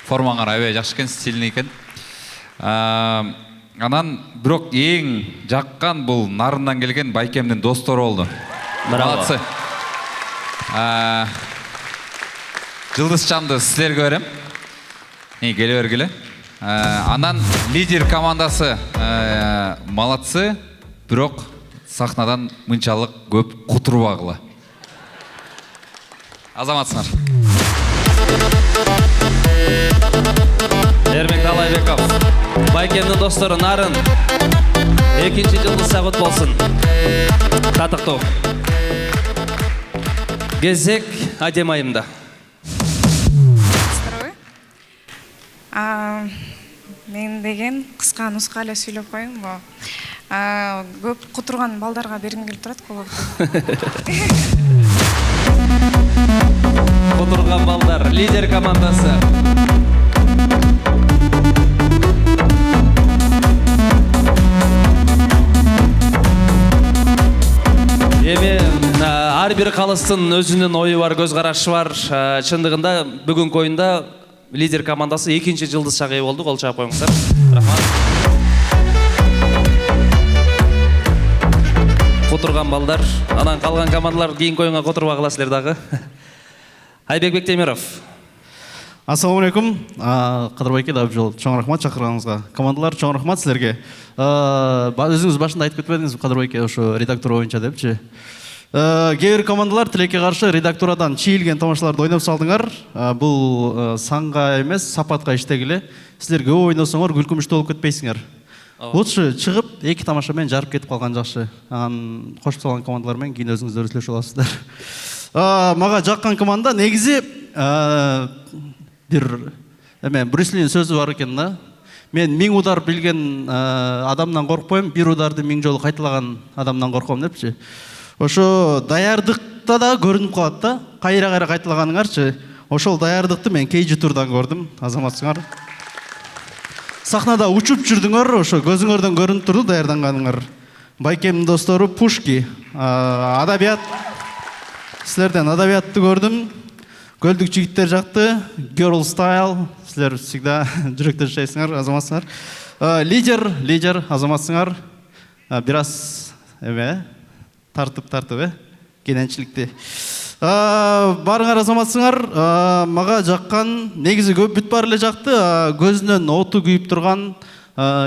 Формаңар аябай жакшы экен, стильный экен. Анан бирок эң жаккан бул нарындан келген Байкемдин достору болду. Малатсы. Жылдызчамды силерге берем. Келе бергиле. Анан лидер командасы малатсы, бирок сахнадан мынчалык көп кутурбагыла. Азаматсыңар. Эрмек Талайбеков. Байкемдин достору нарын. Экинчи жылдызча кут болсун. Татыктуу. Кезек Адем айымда. Мен деген кыска нуска эле сүйлөп коеюнбу. Көп кутурган балдарга бергим келип турат көбүктү. Кутурган балдар, лидер командасы. Эми ар бир калыстын өзүнүн ою бар, көз карашы бар. Чындыгында бүгүнкү оюнда лидер командасы экинчи жылдызчага ээ болду. Кол чаап коюңуздар. Рахмат. Кутурган балдар, анан калган командалар кийинки оюнга кутурбагыла силер дагы. Айбек Бектемиров. Ассаламу алейкум. Кадырбайке да жол чоң рахмат чакырганыңызга. Командалар чоң рахмат силерге. Өзүңүз башында айтып кетпедиңизби Кадырбайке ошо редактор боюнча депчи. Кээ бир командалар тилекке каршы редактурадан чийилген тамашаларды ойноп салдыңар. Бул санга эмес, сапатка иштегиле. Силер көп ойносоңор күлкүмүштүү болуп кетпейсиңер. Лучше чыгып 2 тамаша менен жарып кетип калган жакшы. Анан кошуп салган командалар менен кийин өзүңүздөр сүйлөшүп аласыздар. Мага жаккан команда негизи бир Брюслинин сөзү бар экен да. Мен 1000 удар билген адамдан коркпойм, 1 ударды 1000 жолу кайталаган адамдан корком депчи. Ошо даярдыкта да көрүнүп калат да. Кайра кайталаганыңарчы. Ошол даярдыкты мен KG Tour'дан көрдүм, азаматсыңар. Сахнада учуп жүрдүңөр, ошо көзүңөрдөн көрүнүп турду даярданганыңар. Байкемдин достору Пушки, адабият. Силерден адабиятты көрдүм. Көлдік жігіттер жақты, Girl Style, сілер всегда жүректе жайсыңар, азаматсыңар. Лидер, азаматсыңар, біраз тартып, кененшілікте. Барыңар азаматсыңар, маға жаққан, негізі көп бүт барылы жақты, көзінен оты күйіп тұрған,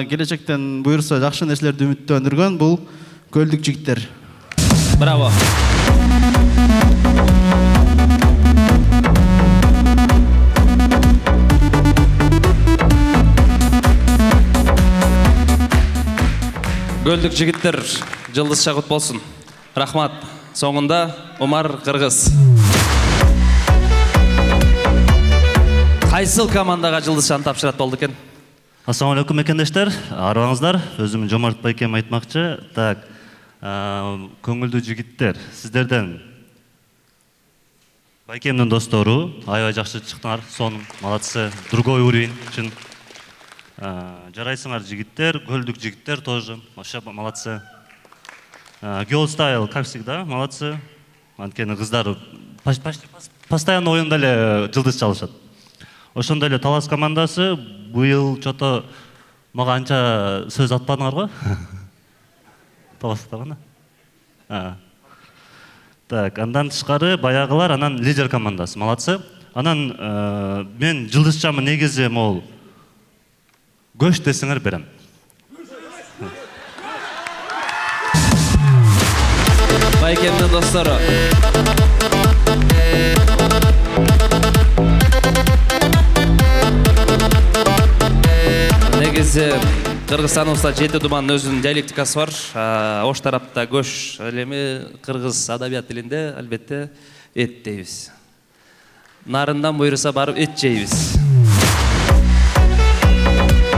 келешектен бұйырса жақшы нәрселерді үмітті өндірген, бұл көлдік жігіттер. Браво. Көлдік жігіттер, жылдыз шағыт болсын. Рахмат. Соңында Омар Қырғыз. Қайсыл командаға жылдыз шағын тапшырат болды екен? Ассалаумалейкум мекендештер, арбаңыздар. Өзім Жомарт Байкем айтмақчы. Так, көңілді жігіттер, сіздерден Байкемнің достору, аябай жақсы шықтыңар, соның молодцы, другой уровень үшін. Жарайсыңар жігіттер, көлдік жігіттер тоже, вообще молодцы. Girl Style, как всегда, молодцы. Анткені қыздар постоянно ойында жылдыз çalışады. Ошондой эле Талас командасы быйыл чото мага анча сөз атпадыңар го? Таласта гана. Так, андан тышкары баягылар, анан лидер командасы, молодцы. Анан мен жылдызчамы негизи мол көш десеңер берем. Байкемнің достары. Негізі Қырғызстан ұста жеті думанның өзінің диалектикасы бар. Ош тарапта көш әлемі қырғыз адабият тілінде әлбетте ет дейбіз. Нарындан бұйырса барып ет жейбіз.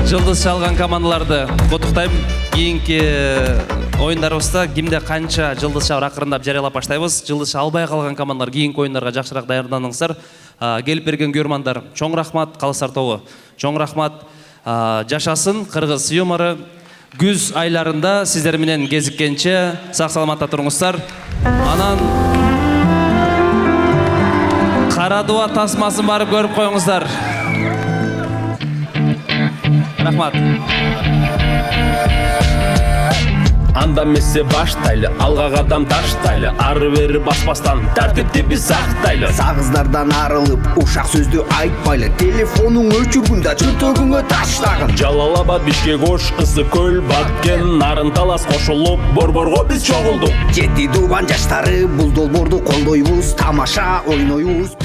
Жылдыз шалған командаларды құттықтаймын. Кейінгі ойындарыбызда кимде қанша жылдыз шабыр ақырындап жариялап баштайбыз. Жылдыз албай қалған командалар кейінгі ойындарға жақшырақ даярданыңыздар. Келіп берген көрмандар, чоң рахмат, қалыстар тобы. Чоң рахмат. Жашасын қырғыз юморы. Күз айларында сіздерменен кезіккенше сақ саламатта тұрыңыздар. Анан Қарадуа тасмасын барып көріп қойыңыздар. Рахмат. Анда месе баштайлы, алға қадам таштайлы, ары бері баспастан тәртіпті біз сақтайлы. Сағыздардан арылып, ушақ сөзді айтпайлы, телефоның өчіргінда чүртөгіңе таштағын. Жалалабад, Бишкек, Ош, Ысы көл, Баткен, Нарын Талас қошылып, борборға біз чоғылдық. Жетті дубан жаштары, бұл долборды қолдойбыз, тамаша ойнойбыз.